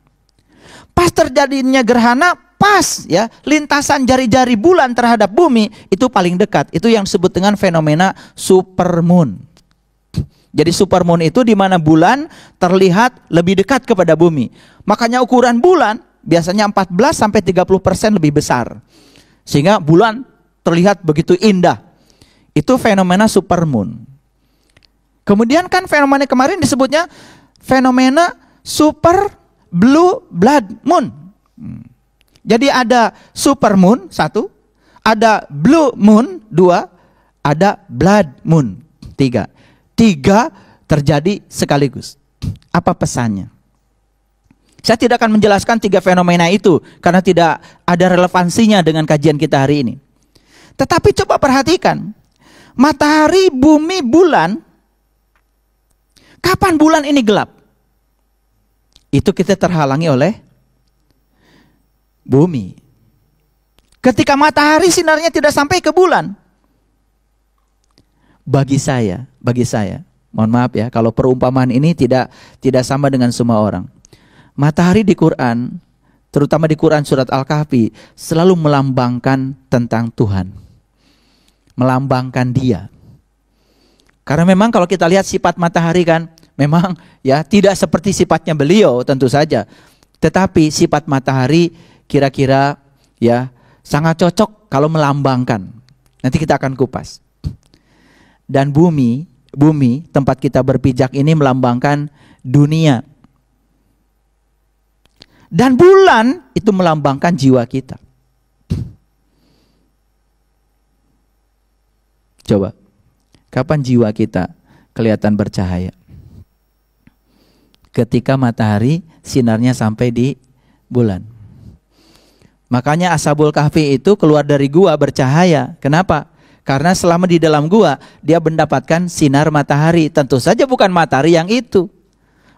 Pas terjadinya gerhana, pas ya lintasan jari-jari bulan terhadap bumi itu paling dekat. Itu yang disebut dengan fenomena supermoon. Jadi supermoon itu di mana bulan terlihat lebih dekat kepada bumi. Makanya ukuran bulan biasanya 14-30% lebih besar. Sehingga bulan terlihat begitu indah. Itu fenomena supermoon. Kemudian kan fenomena kemarin disebutnya fenomena super blue blood moon. Jadi ada supermoon 1, ada blue moon 2, ada blood moon 3. 3 terjadi sekaligus. Apa pesannya? Saya tidak akan menjelaskan 3 fenomena itu karena tidak ada relevansinya dengan kajian kita hari ini. Tetapi coba perhatikan, matahari, bumi, bulan, kapan bulan ini gelap? Itu kita terhalangi oleh bumi. Ketika matahari sinarnya tidak sampai ke bulan. Bagi saya, mohon maaf ya, kalau perumpamaan ini tidak sama dengan semua orang. Matahari di Quran, terutama di Quran surat Al-Kahfi, selalu melambangkan tentang Tuhan. Melambangkan Dia. Karena memang kalau kita lihat sifat matahari kan, memang ya tidak seperti sifatnya beliau tentu saja. Tetapi sifat matahari kira-kira ya sangat cocok kalau melambangkan. Nanti kita akan kupas. Dan bumi tempat kita berpijak ini melambangkan dunia. Dan bulan itu melambangkan jiwa kita. Coba, kapan jiwa kita kelihatan bercahaya? Ketika matahari sinarnya sampai di bulan. Makanya Ashabul Kahfi itu keluar dari gua bercahaya. Kenapa? Karena selama di dalam gua dia mendapatkan sinar matahari. Tentu saja bukan matahari yang itu.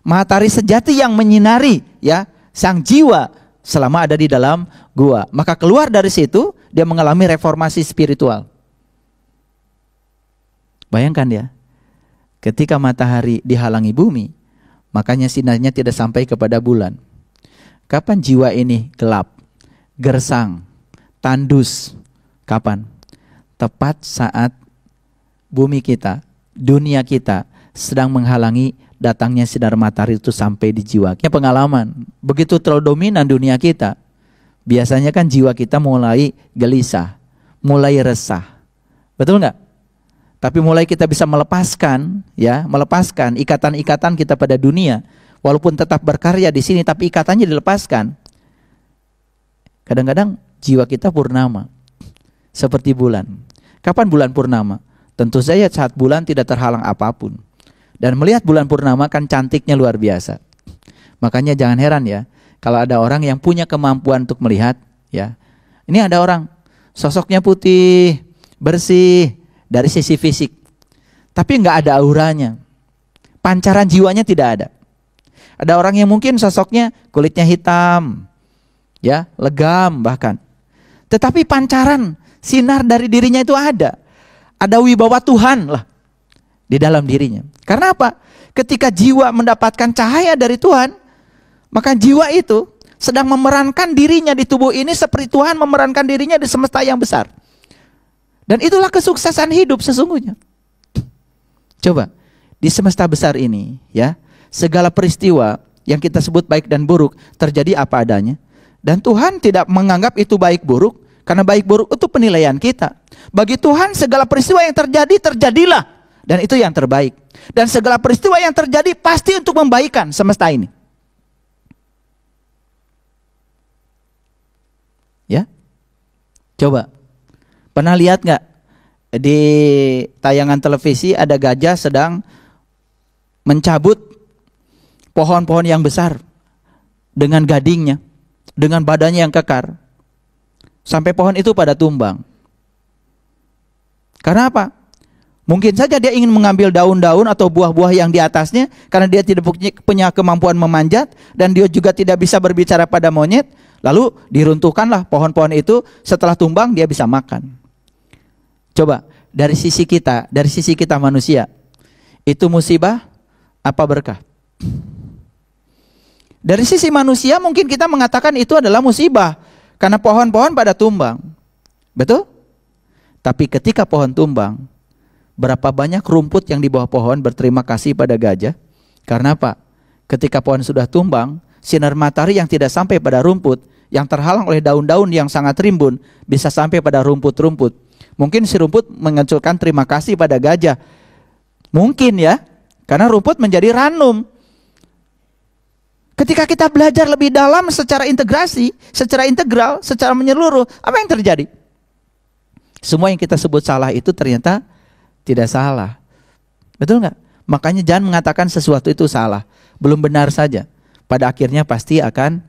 Matahari sejati yang menyinari ya sang jiwa selama ada di dalam gua. Maka keluar dari situ dia mengalami reformasi spiritual. Bayangkan ya, ketika matahari dihalangi bumi, makanya sinarnya tidak sampai kepada bulan. Kapan jiwa ini gelap, gersang, tandus? Kapan? Tepat saat bumi kita, dunia kita sedang menghalangi datangnya sinar matahari itu sampai di jiwa. Pengalaman, begitu terlalu dominan dunia kita, biasanya kan jiwa kita mulai gelisah, mulai resah. Betul nggak? Tapi mulai kita bisa melepaskan ikatan-ikatan kita pada dunia, walaupun tetap berkarya di sini, tapi ikatannya dilepaskan. Kadang-kadang jiwa kita purnama, seperti bulan. Kapan bulan purnama? Tentu saja saat bulan tidak terhalang apapun. Dan melihat bulan purnama kan cantiknya luar biasa. Makanya jangan heran ya, kalau ada orang yang punya kemampuan untuk melihat, ya. Ini ada orang sosoknya putih, bersih dari sisi fisik, tapi nggak ada auranya. Pancaran jiwanya tidak ada. Ada orang yang mungkin sosoknya kulitnya hitam, ya, legam bahkan. Tetapi pancaran sinar dari dirinya itu ada. Ada wibawa Tuhan lah di dalam dirinya. Karena apa? Ketika jiwa mendapatkan cahaya dari Tuhan, maka jiwa itu sedang memerankan dirinya di tubuh ini seperti Tuhan memerankan dirinya di semesta yang besar. Dan itulah kesuksesan hidup sesungguhnya. Coba, di semesta besar ini, ya, segala peristiwa yang kita sebut baik dan buruk terjadi apa adanya. Dan Tuhan tidak menganggap itu baik buruk, Karena baik buruk itu penilaian kita. Bagi Tuhan segala peristiwa yang terjadi, terjadilah. Dan itu yang terbaik. Dan segala peristiwa yang terjadi pasti untuk membaikkan semesta ini. Ya, coba. Pernah lihat nggak di tayangan televisi ada gajah sedang mencabut pohon-pohon yang besar dengan gadingnya, dengan badannya yang kekar, sampai pohon itu pada tumbang. Karena apa? Mungkin saja dia ingin mengambil daun-daun atau buah-buah yang di atasnya, karena dia tidak punya kemampuan memanjat, dan dia juga tidak bisa berbicara pada monyet. Lalu diruntuhkanlah pohon-pohon itu, setelah tumbang dia bisa makan. Coba, dari sisi kita manusia, itu musibah apa berkah? Dari sisi manusia mungkin kita mengatakan itu adalah musibah, karena pohon-pohon pada tumbang. Betul? Tapi ketika pohon tumbang, berapa banyak rumput yang di bawah pohon berterima kasih pada gajah? Karena apa? Ketika pohon sudah tumbang, sinar matahari yang tidak sampai pada rumput, yang terhalang oleh daun-daun yang sangat rimbun, bisa sampai pada rumput-rumput. Mungkin si rumput mengucapkan terima kasih pada gajah. Mungkin ya, karena rumput menjadi ranum. Ketika kita belajar lebih dalam secara integrasi, secara integral, secara menyeluruh, apa yang terjadi? Semua yang kita sebut salah itu ternyata tidak salah. Betul nggak? Makanya jangan mengatakan sesuatu itu salah, belum benar saja. Pada akhirnya pasti akan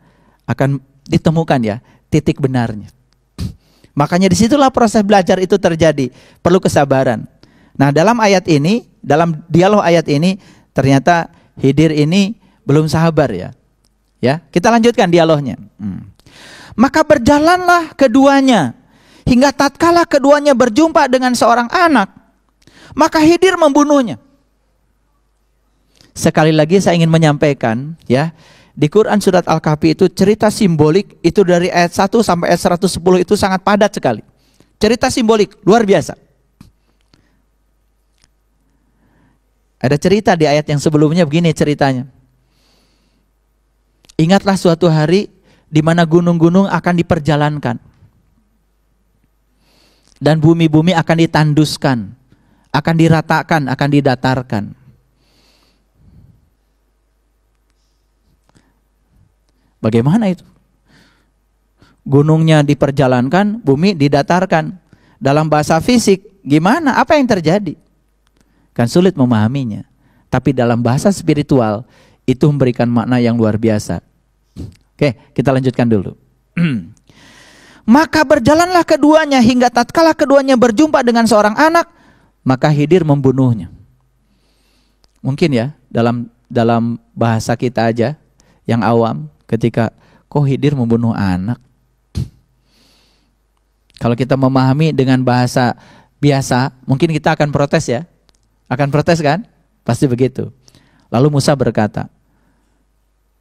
ditemukan ya titik benarnya. Makanya disitulah proses belajar itu terjadi. Perlu kesabaran. Nah, dalam ayat ini, dalam dialog ayat ini, ternyata Khidir ini belum sabar ya. Ya, kita lanjutkan dialognya. Maka berjalanlah keduanya hingga tatkala keduanya berjumpa dengan seorang anak, maka Khidir membunuhnya. Sekali lagi saya ingin menyampaikan ya, di Quran surat Al-Kahfi itu cerita simbolik itu dari ayat 1 sampai ayat 110 itu sangat padat sekali. Cerita simbolik luar biasa. Ada cerita di ayat yang sebelumnya begini ceritanya. Ingatlah suatu hari di mana gunung-gunung akan diperjalankan. Dan bumi-bumi akan ditanduskan, akan diratakan, akan didatarkan. Bagaimana itu? Gunungnya diperjalankan, bumi didatarkan. Dalam bahasa fisik, gimana? Apa yang terjadi? Kan sulit memahaminya. Tapi dalam bahasa spiritual, itu memberikan makna yang luar biasa. Oke, kita lanjutkan dulu. Maka berjalanlah keduanya hingga tatkala keduanya berjumpa dengan seorang anak, maka Khidir membunuhnya. Mungkin ya, dalam bahasa kita aja yang awam, ketika kok Khidir membunuh anak. Kalau kita memahami dengan bahasa biasa, mungkin kita akan protes ya. Akan protes kan? Pasti begitu. Lalu Musa berkata,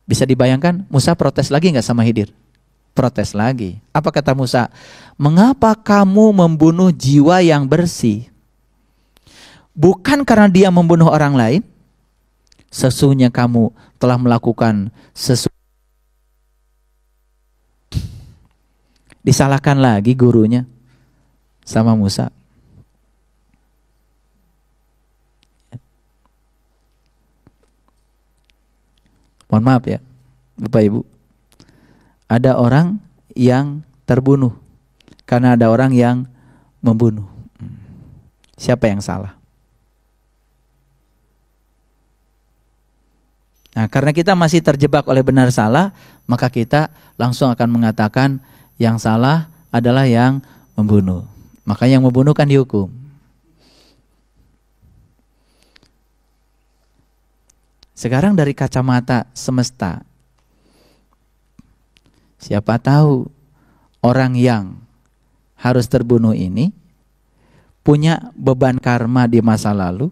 bisa dibayangkan Musa protes lagi nggak sama Khidir? Protes lagi. Apa kata Musa? Mengapa kamu membunuh jiwa yang bersih? Bukan karena dia membunuh orang lain? Sesungguhnya kamu telah melakukan sesuatu. Disalahkan lagi gurunya sama Musa. Mohon maaf ya, Bapak Ibu. Ada orang yang terbunuh karena ada orang yang membunuh. Siapa yang salah? Nah, karena kita masih terjebak oleh benar salah, maka kita langsung akan mengatakan yang salah adalah yang membunuh. Maka yang membunuh kan dihukum. Sekarang dari kacamata semesta, siapa tahu orang yang harus terbunuh ini punya beban karma di masa lalu,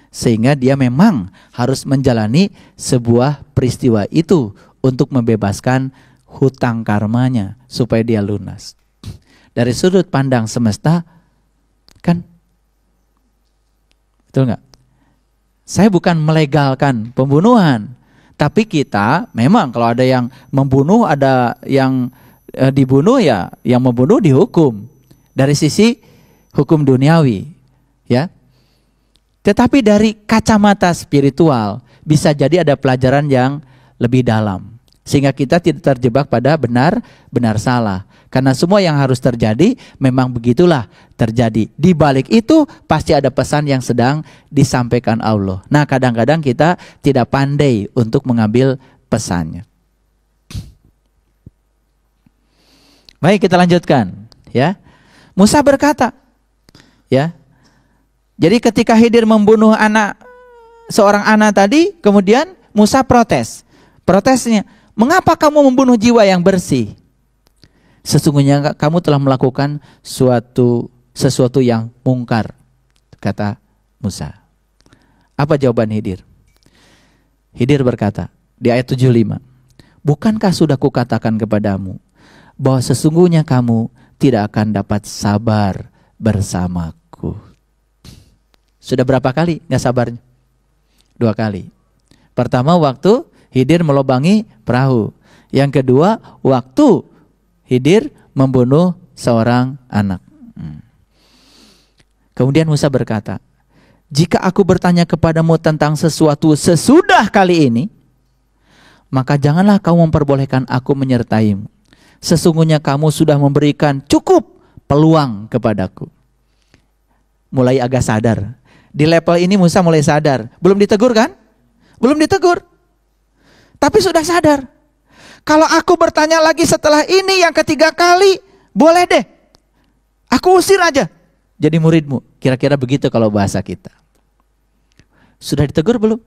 sehingga dia memang harus menjalani sebuah peristiwa itu untuk membebaskan hutang karmanya supaya dia lunas. Dari sudut pandang semesta, kan? Betul nggak? Saya bukan melegalkan pembunuhan, tapi kita memang kalau ada yang membunuh, ada yang dibunuh, ya yang membunuh dihukum dari sisi hukum duniawi, ya. Tetapi dari kacamata spiritual bisa jadi ada pelajaran yang lebih dalam, sehingga kita tidak terjebak pada benar salah. Karena semua yang harus terjadi memang begitulah terjadi. Di balik itu pasti ada pesan yang sedang disampaikan Allah. Nah, kadang-kadang kita tidak pandai untuk mengambil pesannya. Baik, kita lanjutkan, ya. Musa berkata, ya. Jadi ketika Khidir membunuh seorang anak tadi, kemudian Musa protes. Protesnya, mengapa kamu membunuh jiwa yang bersih? Sesungguhnya kamu telah melakukan sesuatu yang mungkar, kata Musa. Apa jawaban Khidir? Khidir berkata di ayat 75, bukankah sudah kukatakan kepadamu bahwa sesungguhnya kamu tidak akan dapat sabar bersamaku. Sudah berapa kali gak sabarnya? 2 kali. Pertama waktu Khidir melobangi perahu. Yang kedua waktu Khidir membunuh seorang anak. Kemudian Musa berkata, jika aku bertanya kepadamu tentang sesuatu sesudah kali ini, maka janganlah kau memperbolehkan aku menyertaimu. Sesungguhnya kamu sudah memberikan cukup peluang kepadaku. Mulai agak sadar. Di level ini Musa mulai sadar. Belum ditegur kan? Belum ditegur. Tapi sudah sadar. Kalau aku bertanya lagi setelah ini yang ketiga kali, boleh deh. Aku usir aja. Jadi muridmu. Kira-kira begitu kalau bahasa kita. Sudah ditegur belum?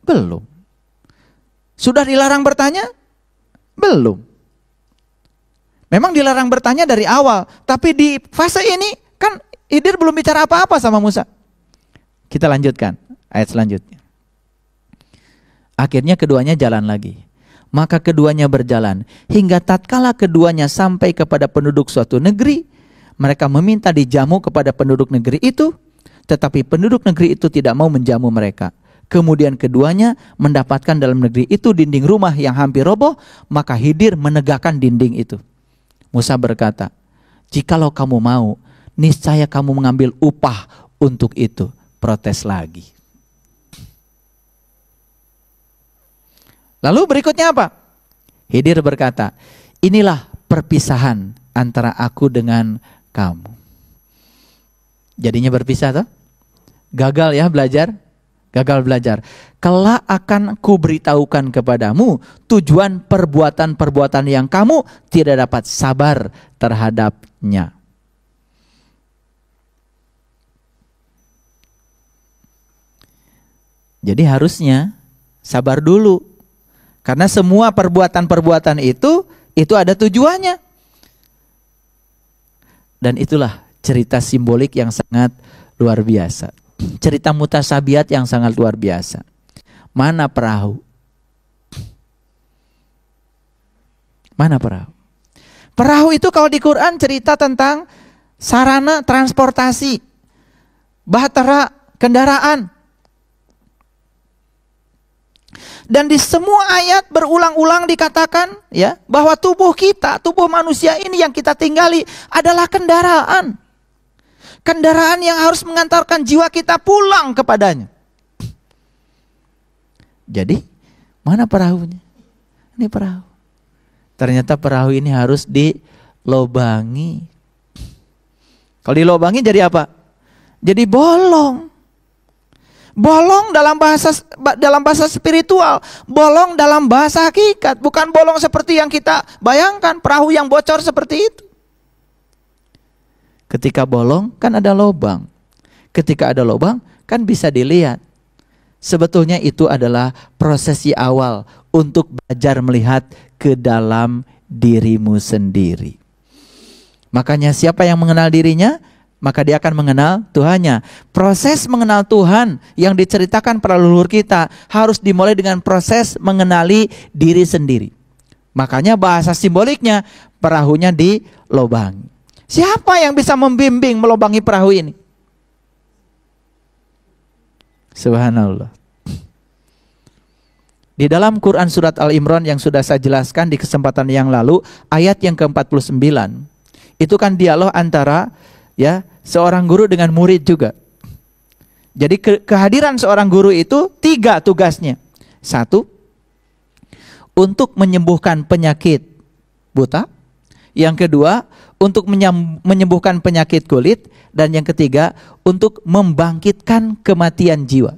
Belum. Sudah dilarang bertanya? Belum. Memang dilarang bertanya dari awal. Tapi di fase ini kan Khidir belum bicara apa-apa sama Musa. Kita lanjutkan ayat selanjutnya. Akhirnya keduanya jalan lagi. Maka keduanya berjalan hingga tatkala keduanya sampai kepada penduduk suatu negeri, mereka meminta dijamu kepada penduduk negeri itu, tetapi penduduk negeri itu tidak mau menjamu mereka. Kemudian keduanya mendapatkan dalam negeri itu dinding rumah yang hampir roboh, maka Khidir menegakkan dinding itu. Musa berkata, jikalau kamu mau, niscaya kamu mengambil upah untuk itu. Protes lagi. Lalu berikutnya apa? Khidir berkata, inilah perpisahan antara aku dengan kamu. Jadinya berpisah toh? Gagal ya belajar? Gagal belajar. Kelak akan kuberitahukan kepadamu tujuan perbuatan-perbuatan yang kamu tidak dapat sabar terhadapnya. Jadi harusnya sabar dulu. Karena semua perbuatan-perbuatan itu ada tujuannya. Dan itulah cerita simbolik yang sangat luar biasa. Cerita mutasabiat yang sangat luar biasa. Mana perahu? Mana perahu? Perahu itu kalau di Quran cerita tentang sarana transportasi, bahtera, kendaraan. Dan di semua ayat berulang-ulang dikatakan ya bahwa tubuh kita, tubuh manusia ini yang kita tinggali adalah kendaraan. Kendaraan yang harus mengantarkan jiwa kita pulang kepadanya. Jadi, mana perahunya? Ini perahu. Ternyata perahu ini harus dilobangi. Kalau dilobangi jadi apa? Jadi bolong. Bolong dalam bahasa spiritual, bolong dalam bahasa hakikat, bukan bolong seperti yang kita bayangkan, perahu yang bocor seperti itu. Ketika bolong kan ada lubang. Ketika ada lubang kan bisa dilihat. Sebetulnya itu adalah prosesi awal untuk belajar melihat ke dalam dirimu sendiri. Makanya siapa yang mengenal dirinya, maka dia akan mengenal Tuhannya. Proses mengenal Tuhan yang diceritakan para leluhur kita harus dimulai dengan proses mengenali diri sendiri. Makanya bahasa simboliknya perahunya dilobangi. Siapa yang bisa membimbing melobangi perahu ini? Subhanallah. Di dalam Quran surat Al-Imran yang sudah saya jelaskan di kesempatan yang lalu, ayat yang ke-49, itu kan dialog antara ya seorang guru dengan murid juga. Jadi kehadiran seorang guru itu 3 tugasnya. 1, untuk menyembuhkan penyakit buta. Yang kedua, untuk menyembuhkan penyakit kulit. Dan yang ketiga, untuk membangkitkan kematian jiwa.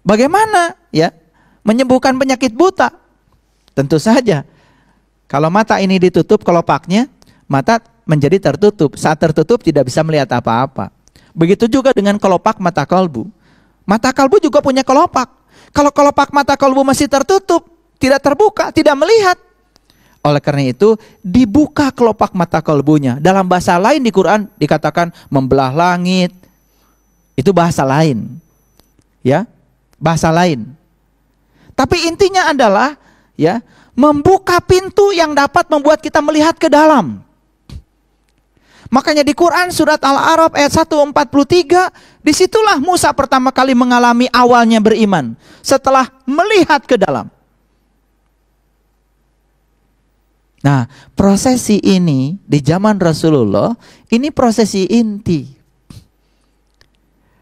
Bagaimana ya menyembuhkan penyakit buta? Tentu saja, kalau mata ini ditutup kelopaknya, mata menjadi tertutup. Saat tertutup tidak bisa melihat apa-apa. Begitu juga dengan kelopak mata kalbu. Mata kalbu juga punya kelopak. Kalau kelopak mata kalbu masih tertutup, tidak terbuka, tidak melihat. Oleh karena itu, dibuka kelopak mata kalbunya. Dalam bahasa lain di Quran dikatakan membelah langit. Itu bahasa lain. Ya, bahasa lain. Tapi intinya adalah ya, membuka pintu yang dapat membuat kita melihat ke dalam. Makanya di Quran surat Al-A'raf ayat 143, disitulah Musa pertama kali mengalami awalnya beriman setelah melihat ke dalam. Nah, prosesi ini di zaman Rasulullah, ini prosesi inti.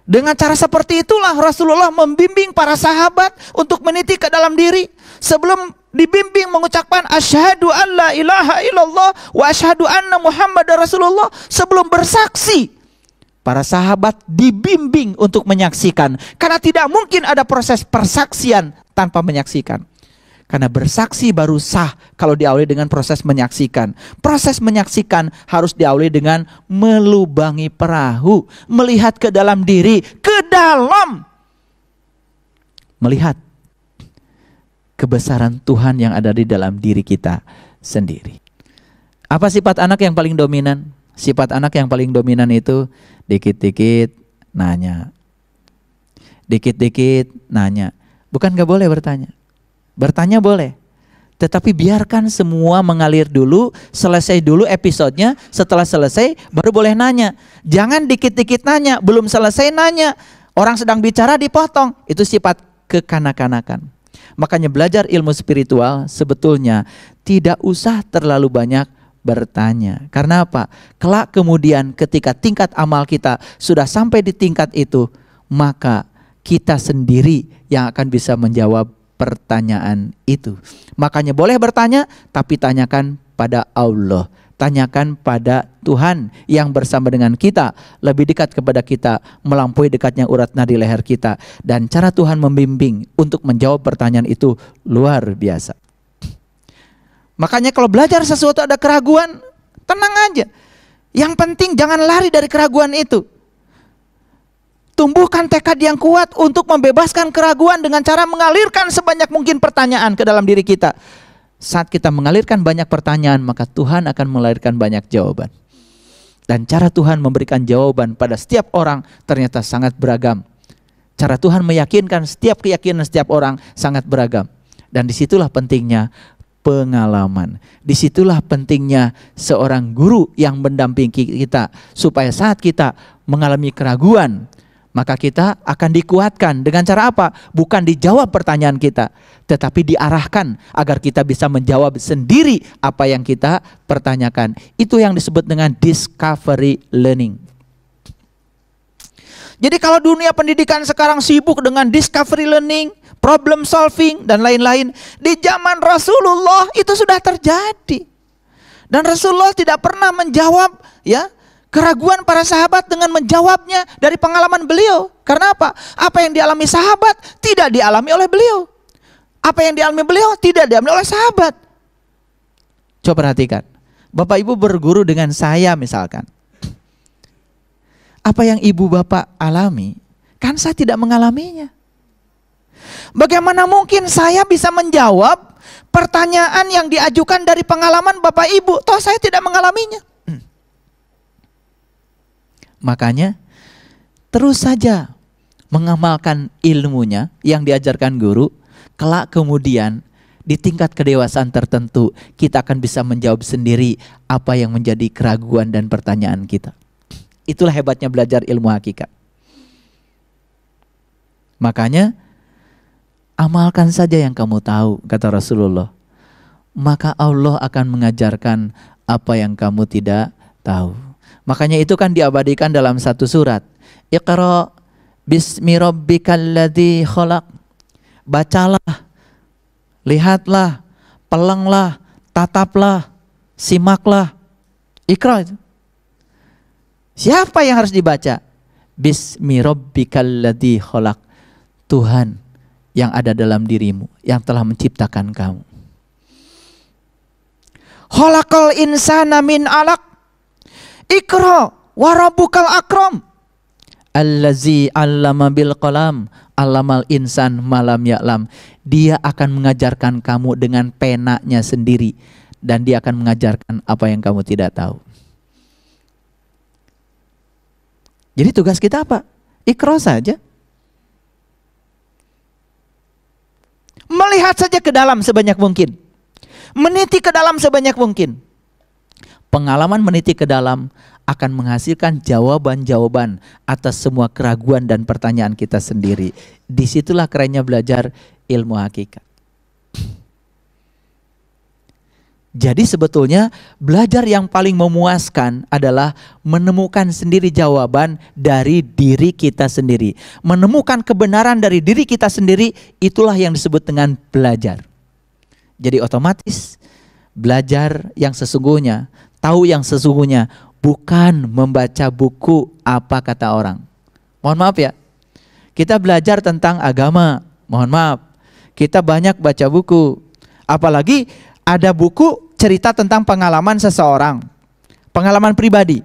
Dengan cara seperti itulah Rasulullah membimbing para sahabat untuk meniti ke dalam diri. Sebelum dibimbing mengucapkan asyhadu an la ilaha illallah wa asyhadu anna Muhammadar Rasulullah, sebelum bersaksi, para sahabat dibimbing untuk menyaksikan. Karena tidak mungkin ada proses persaksian tanpa menyaksikan. Karena bersaksi baru sah kalau diawali dengan proses menyaksikan. Proses menyaksikan harus diawali dengan melubangi perahu, melihat ke dalam diri, ke dalam. Melihat kebesaran Tuhan yang ada di dalam diri kita sendiri. Apa sifat anak yang paling dominan? Sifat anak yang paling dominan itu dikit-dikit nanya. Dikit-dikit nanya. Bukan gak boleh bertanya. Bertanya boleh, tetapi biarkan semua mengalir dulu, selesai dulu episodenya. Setelah selesai baru boleh nanya. Jangan dikit-dikit nanya, belum selesai nanya, orang sedang bicara dipotong. Itu sifat kekanak-kanakan. Makanya belajar ilmu spiritual sebetulnya tidak usah terlalu banyak bertanya. Karena apa? Kelak kemudian ketika tingkat amal kita sudah sampai di tingkat itu, maka kita sendiri yang akan bisa menjawab pertanyaan itu. Makanya boleh bertanya, tapi tanyakan pada Allah. Tanyakan pada Tuhan yang bersama dengan kita, lebih dekat kepada kita, melampaui dekatnya urat nadi leher kita. Dan cara Tuhan membimbing untuk menjawab pertanyaan itu luar biasa. Makanya kalau belajar sesuatu ada keraguan, tenang aja. Yang penting jangan lari dari keraguan itu. Tumbuhkan tekad yang kuat untuk membebaskan keraguan dengan cara mengalirkan sebanyak mungkin pertanyaan ke dalam diri kita. Saat kita mengalirkan banyak pertanyaan, maka Tuhan akan melahirkan banyak jawaban. Dan cara Tuhan memberikan jawaban pada setiap orang ternyata sangat beragam. Cara Tuhan meyakinkan setiap keyakinan setiap orang sangat beragam. Dan disitulah pentingnya pengalaman. Disitulah pentingnya seorang guru yang mendampingi kita. Supaya saat kita mengalami keraguan, maka kita akan dikuatkan dengan cara apa? Bukan dijawab pertanyaan kita, tetapi diarahkan agar kita bisa menjawab sendiri apa yang kita pertanyakan. Itu yang disebut dengan discovery learning. Jadi kalau dunia pendidikan sekarang sibuk dengan discovery learning, problem solving, dan lain-lain, di zaman Rasulullah itu sudah terjadi. Dan Rasulullah tidak pernah menjawab ya keraguan para sahabat dengan menjawabnya dari pengalaman beliau. Karena apa? Apa yang dialami sahabat tidak dialami oleh beliau. Apa yang dialami beliau tidak dialami oleh sahabat. Coba perhatikan. Bapak ibu berguru dengan saya misalkan. Apa yang ibu bapak alami, kan saya tidak mengalaminya. Bagaimana mungkin saya bisa menjawab pertanyaan yang diajukan dari pengalaman bapak ibu, toh saya tidak mengalaminya. Makanya terus saja mengamalkan ilmunya yang diajarkan guru. Kelak kemudian di tingkat kedewasaan tertentu kita akan bisa menjawab sendiri apa yang menjadi keraguan dan pertanyaan kita. Itulah hebatnya belajar ilmu hakikat. Makanya Amalkan saja yang kamu tahu, kata Rasulullah. Maka Allah akan mengajarkan apa yang kamu tidak tahu. Makanya itu kan diabadikan dalam satu surat. Iqra bismi rabbikal ladzi khalaq. Bacalah, lihatlah, pelenglah, tataplah, simaklah. Iqra itu. Siapa yang harus dibaca? Bismi rabbikal ladzi khalaq. Tuhan yang ada dalam dirimu, yang telah menciptakan kamu. Khalaqal insana min 'alaq. Iqra wa rabbukal akram. Allazi 'allama bil qalam, 'allamal insan malam ya'lam. Dia akan mengajarkan kamu dengan penanya sendiri, dan dia akan mengajarkan apa yang kamu tidak tahu. Jadi tugas kita apa? Iqra saja. Melihat saja ke dalam sebanyak mungkin. Meniti ke dalam sebanyak mungkin. Pengalaman meniti ke dalam akan menghasilkan jawaban-jawaban atas semua keraguan dan pertanyaan kita sendiri. Disitulah kerennya belajar ilmu hakikat. Jadi sebetulnya belajar yang paling memuaskan adalah menemukan sendiri jawaban dari diri kita sendiri. Menemukan kebenaran dari diri kita sendiri, itulah yang disebut dengan belajar. Jadi otomatis belajar yang sesungguhnya, tahu yang sesungguhnya, bukan membaca buku apa kata orang. Mohon maaf ya, kita belajar tentang agama, mohon maaf, kita banyak baca buku. Apalagi ada buku cerita tentang pengalaman seseorang, pengalaman pribadi.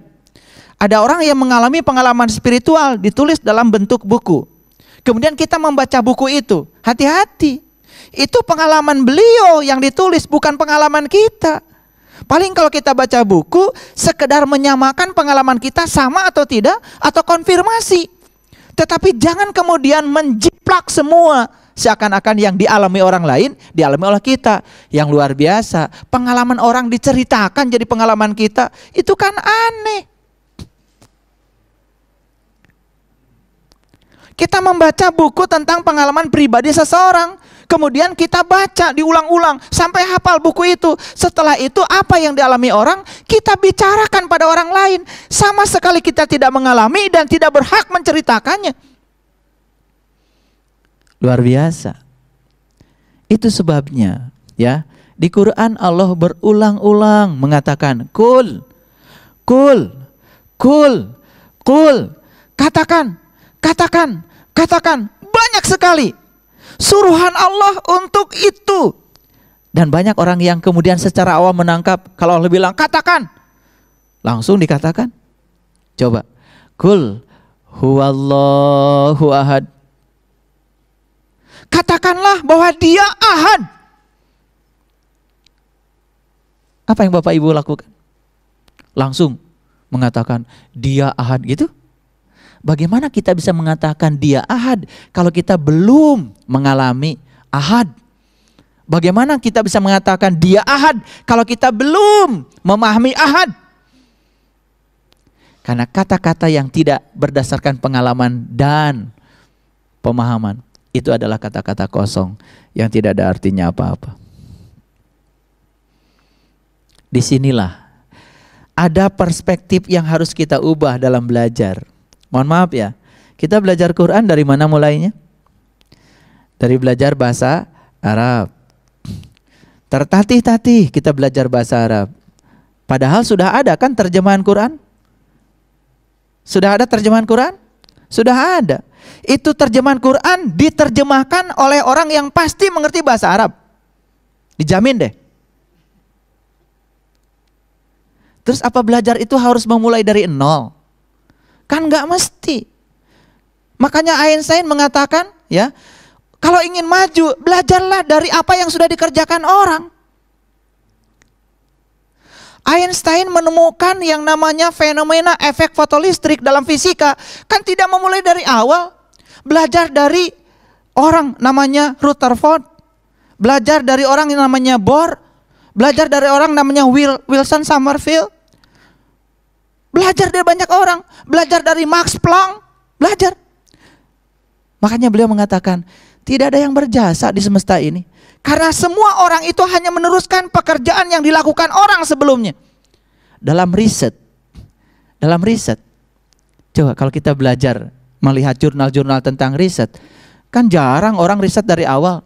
Ada orang yang mengalami pengalaman spiritual ditulis dalam bentuk buku. Kemudian kita membaca buku itu, hati-hati. Itu pengalaman beliau yang ditulis, bukan pengalaman kita. Paling kalau kita baca buku, sekedar menyamakan pengalaman kita sama atau tidak, atau konfirmasi. Tetapi jangan kemudian menjiplak semua. Seakan-akan yang dialami orang lain, dialami oleh kita. Yang luar biasa, pengalaman orang diceritakan jadi pengalaman kita. Itu kan aneh. Kita membaca buku tentang pengalaman pribadi seseorang. Kemudian kita baca diulang-ulang sampai hafal buku itu. Setelah itu apa yang dialami orang, kita bicarakan pada orang lain. Sama sekali kita tidak mengalami dan tidak berhak menceritakannya. Luar biasa. Itu sebabnya ya, di Quran Allah berulang-ulang mengatakan kul, kul, kul, kul. Katakan, katakan, katakan. Banyak sekali suruhan Allah untuk itu. Dan banyak orang yang kemudian secara awam menangkap, kalau Allah bilang katakan, langsung dikatakan. Coba, kul huwallahu ahad. Katakanlah bahwa dia ahad. Apa yang Bapak Ibu lakukan? Langsung mengatakan dia ahad gitu. Bagaimana kita bisa mengatakan dia ahad kalau kita belum mengalami ahad? Bagaimana kita bisa mengatakan dia ahad kalau kita belum memahami ahad? Karena kata-kata yang tidak berdasarkan pengalaman dan pemahaman, itu adalah kata-kata kosong yang tidak ada artinya apa-apa. Disinilah ada perspektif yang harus kita ubah dalam belajar. Mohon maaf ya, kita belajar Quran dari mana mulainya? Dari belajar bahasa Arab. Tertatih-tatih kita belajar bahasa Arab. Padahal sudah ada kan terjemahan Quran? Sudah ada terjemahan Quran? Sudah ada. Itu terjemahan Quran diterjemahkan oleh orang yang pasti mengerti bahasa Arab. Dijamin deh. Terus apa belajar itu harus memulai dari nol? Kan nggak mesti. Makanya Einstein mengatakan, ya, kalau ingin maju, belajarlah dari apa yang sudah dikerjakan orang. Einstein menemukan yang namanya fenomena efek fotolistrik dalam fisika, kan tidak memulai dari awal. Belajar dari orang namanya Rutherford, belajar dari orang yang namanya Bohr, belajar dari orang namanya Wilson Sommerfeld, belajar dari banyak orang, belajar dari Max Planck, belajar. Makanya beliau mengatakan, tidak ada yang berjasa di semesta ini. Karena semua orang itu hanya meneruskan pekerjaan yang dilakukan orang sebelumnya. Dalam riset, coba kalau kita belajar melihat jurnal-jurnal tentang riset, kan jarang orang riset dari awal.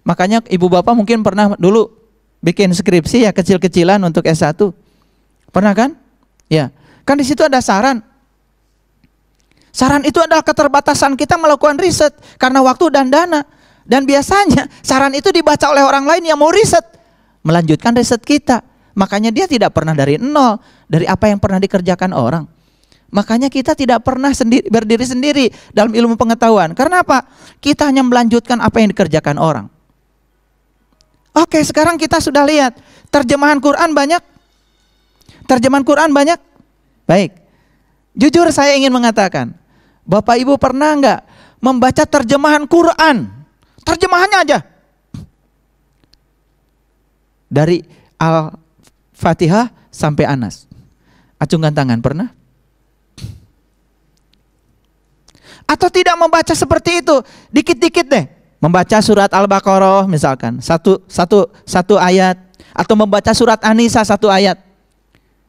Makanya ibu bapak mungkin pernah dulu bikin skripsi ya kecil-kecilan untuk S1. Pernah kan? Ya, kan di situ ada saran. Saran itu adalah keterbatasan kita melakukan riset karena waktu dan dana. Dan biasanya saran itu dibaca oleh orang lain yang mau riset, melanjutkan riset kita. Makanya dia tidak pernah dari nol, dari apa yang pernah dikerjakan orang. Makanya kita tidak pernah berdiri sendiri dalam ilmu pengetahuan. Karena apa? Kita hanya melanjutkan apa yang dikerjakan orang. Oke, sekarang kita sudah lihat terjemahan Quran banyak. Terjemahan Quran banyak. Baik. Jujur saya ingin mengatakan, Bapak Ibu pernah enggak membaca terjemahan Quran? Terjemahannya aja. Dari Al-Fatihah sampai Anas. Acungkan tangan, pernah? Atau tidak membaca seperti itu, dikit-dikit deh. Membaca surat Al-Baqarah misalkan, satu ayat. Atau membaca surat An-Nisa satu ayat.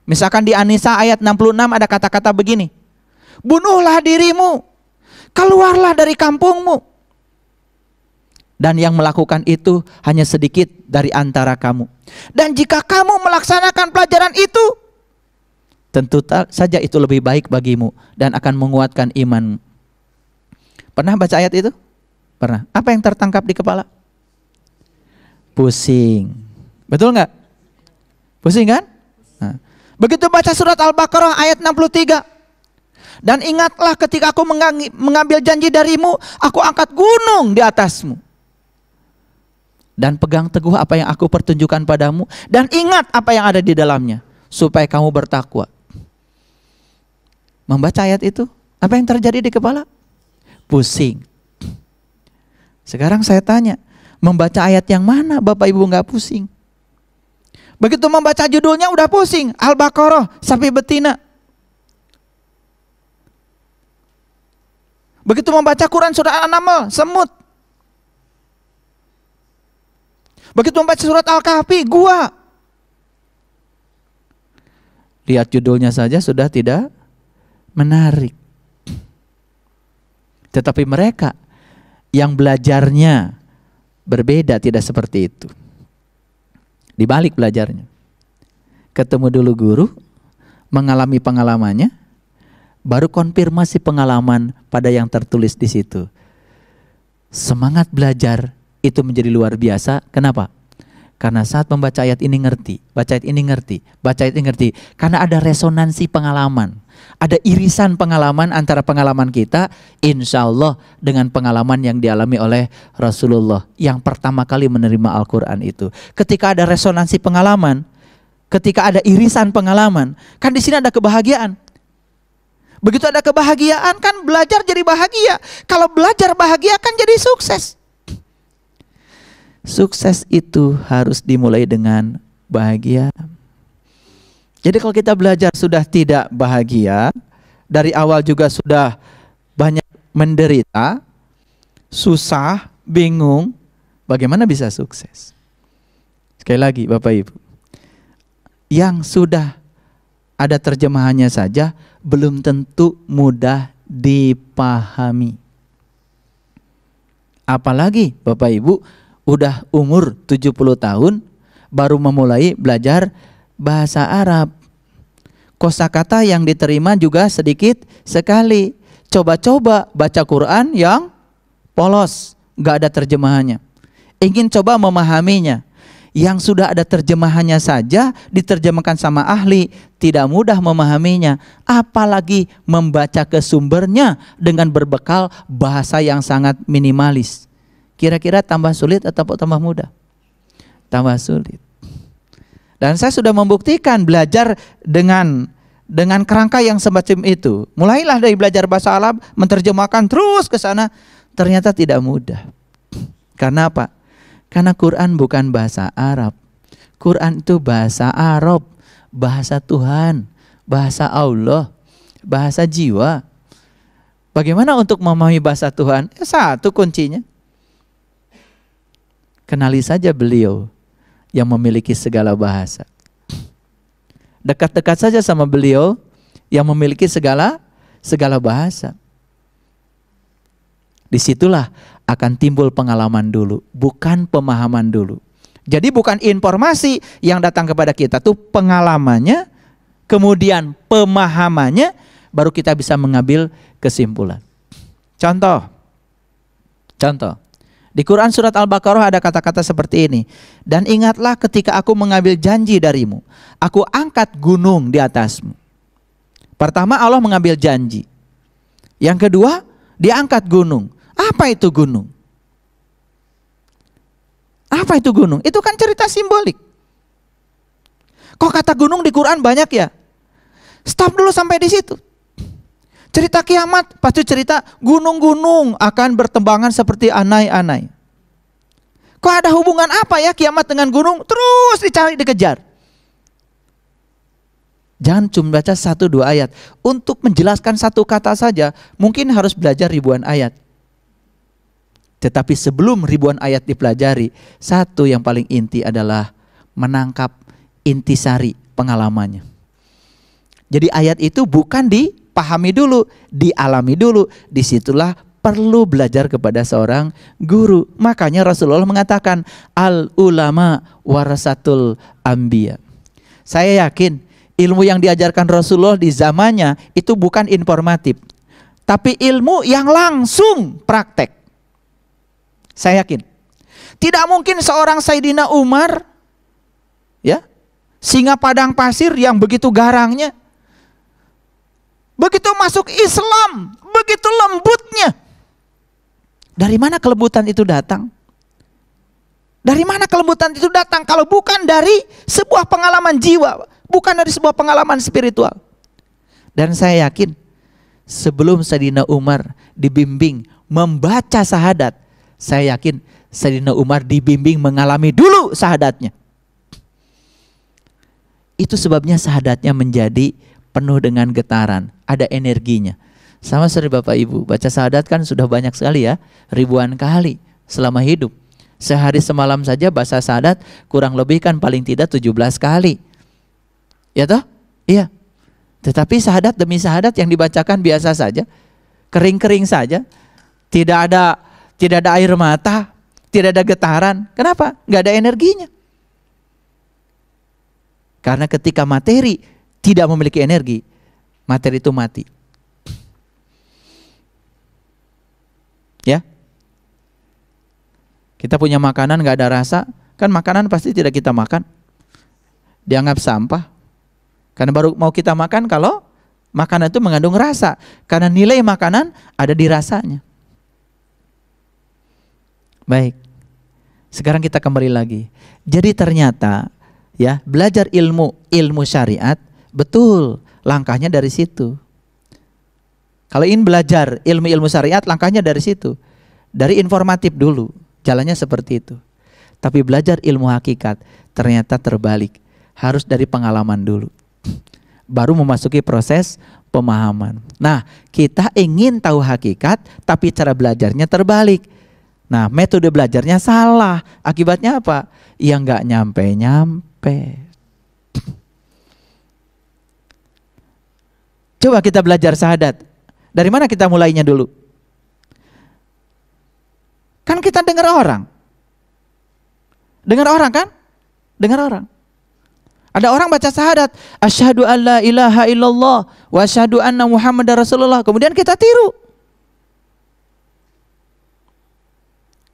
Misalkan di An-Nisa ayat 66 ada kata-kata begini. Bunuhlah dirimu, keluarlah dari kampungmu. Dan yang melakukan itu hanya sedikit dari antara kamu. Dan jika kamu melaksanakan pelajaran itu, tentu saja itu lebih baik bagimu dan akan menguatkan imanmu. Pernah baca ayat itu? Pernah. Apa yang tertangkap di kepala? Pusing. Betul nggak? Pusing kan? Nah. Begitu baca surat Al-Baqarah ayat 63. Dan ingatlah ketika aku mengambil janji darimu, aku angkat gunung di atasmu. Dan pegang teguh apa yang aku pertunjukkan padamu. Dan ingat apa yang ada di dalamnya, supaya kamu bertakwa. Membaca ayat itu, apa yang terjadi di kepala? Pusing. Sekarang saya tanya, membaca ayat yang mana Bapak Ibu nggak pusing? Begitu membaca judulnya udah pusing. Al-Baqarah, sapi betina. Begitu membaca Quran surah An-Naml, semut. Begitu membaca surat Al-Kahfi, gua. Lihat judulnya saja sudah tidak menarik. Tetapi mereka yang belajarnya berbeda, tidak seperti itu. Dibalik belajarnya. Ketemu dulu guru, mengalami pengalamannya, baru konfirmasi pengalaman pada yang tertulis di situ. Semangat belajar itu menjadi luar biasa. Kenapa? Karena saat membaca ayat ini ngerti, baca ayat ini ngerti, baca ayat ini ngerti. Karena ada resonansi pengalaman. Ada irisan pengalaman antara pengalaman kita, insya Allah, dengan pengalaman yang dialami oleh Rasulullah yang pertama kali menerima Al-Quran itu. Ketika ada resonansi pengalaman, ketika ada irisan pengalaman, kan di sini ada kebahagiaan. Begitu ada kebahagiaan kan belajar jadi bahagia. Kalau belajar bahagia kan jadi sukses. Sukses itu harus dimulai dengan bahagia. Jadi kalau kita belajar sudah tidak bahagia, dari awal juga sudah banyak menderita, susah, bingung, bagaimana bisa sukses? Sekali lagi Bapak Ibu, yang sudah ada terjemahannya saja belum tentu mudah dipahami. Apalagi Bapak Ibu udah umur 70 tahun baru memulai belajar bahasa Arab. Kosakata yang diterima juga sedikit sekali. Coba-coba baca Quran yang polos, gak ada terjemahannya. Ingin coba memahaminya, yang sudah ada terjemahannya saja diterjemahkan sama ahli, tidak mudah memahaminya. Apalagi membaca ke sumbernya dengan berbekal bahasa yang sangat minimalis. Kira-kira tambah sulit atau tambah mudah? Tambah sulit. Dan saya sudah membuktikan belajar dengan kerangka yang semacam itu. Mulailah dari belajar bahasa Arab, menerjemahkan terus ke sana, ternyata tidak mudah. Karena apa? Karena Quran bukan bahasa Arab. Quran itu bahasa Arab, bahasa Tuhan, bahasa Allah, bahasa jiwa. Bagaimana untuk memahami bahasa Tuhan? Satu kuncinya. Kenali saja beliau yang memiliki segala bahasa. Dekat-dekat saja sama beliau yang memiliki segala bahasa. Disitulah akan timbul pengalaman dulu, bukan pemahaman dulu. Jadi bukan informasi yang datang kepada kita, tuh pengalamannya, kemudian pemahamannya, baru kita bisa mengambil kesimpulan. Contoh. Di Quran surat Al-Baqarah ada kata-kata seperti ini. Dan ingatlah ketika aku mengambil janji darimu, aku angkat gunung di atasmu. Pertama Allah mengambil janji. Yang kedua, dia angkat gunung. Apa itu gunung? Apa itu gunung? Itu kan cerita simbolik. Kok kata gunung di Quran banyak ya? Stop dulu sampai di situ. Cerita kiamat pasti cerita gunung-gunung akan bertembangan seperti anai-anai. Kok ada hubungan apa ya kiamat dengan gunung? Terus dicari, dikejar. Jangan cuma baca 1-2 ayat. Untuk menjelaskan satu kata saja mungkin harus belajar ribuan ayat. Tetapi sebelum ribuan ayat dipelajari, satu yang paling inti adalah menangkap intisari pengalamannya. Jadi ayat itu bukan dipahami dulu, dialami dulu. Disitulah perlu belajar kepada seorang guru. Makanya Rasulullah mengatakan al ulama warasatul anbiya. Saya yakin ilmu yang diajarkan Rasulullah di zamannya itu bukan informatif, tapi ilmu yang langsung praktek. Saya yakin tidak mungkin seorang Sayyidina Umar, ya, singa padang pasir yang begitu garangnya, begitu masuk Islam, begitu lembutnya. Dari mana kelembutan itu datang? Dari mana kelembutan itu datang kalau bukan dari sebuah pengalaman jiwa, bukan dari sebuah pengalaman spiritual. Dan saya yakin sebelum Sayyidina Umar dibimbing membaca syahadat, saya yakin Sayyidina Umar dibimbing mengalami dulu syahadatnya. Itu sebabnya syahadatnya menjadi penuh dengan getaran, ada energinya. Sama seperti Bapak Ibu, baca syahadat kan sudah banyak sekali ya, ribuan kali selama hidup. Sehari semalam saja baca syahadat kurang lebih kan paling tidak 17 kali. Ya toh? Iya. Tetapi syahadat demi syahadat yang dibacakan biasa saja, kering-kering saja, tidak ada air mata, tidak ada getaran. Kenapa? Nggak ada energinya. Karena ketika materi tidak memiliki energi, materi itu mati. Ya, kita punya makanan nggak ada rasa, kan makanan pasti tidak kita makan, dianggap sampah. Karena baru mau kita makan kalau makanan itu mengandung rasa, karena nilai makanan ada di rasanya. Baik, sekarang kita kembali lagi. Jadi ternyata ya, belajar ilmu syariat, betul, langkahnya dari situ. Kalau ingin belajar ilmu syariat, langkahnya dari situ. Dari informatif dulu, jalannya seperti itu. Tapi belajar ilmu hakikat, ternyata terbalik. Harus dari pengalaman dulu, baru memasuki proses pemahaman. Nah, kita ingin tahu hakikat, tapi cara belajarnya terbalik. Nah, metode belajarnya salah. Akibatnya apa? Ya nggak nyampe-nyampe. Coba kita belajar syahadat. Dari mana kita mulainya dulu? Kan kita dengar orang. Dengar orang kan? Dengar orang. Ada orang baca syahadat, asyhadu an la ilaha illallah wa asyhadu anna Muhammadar Rasulullah. Kemudian kita tiru.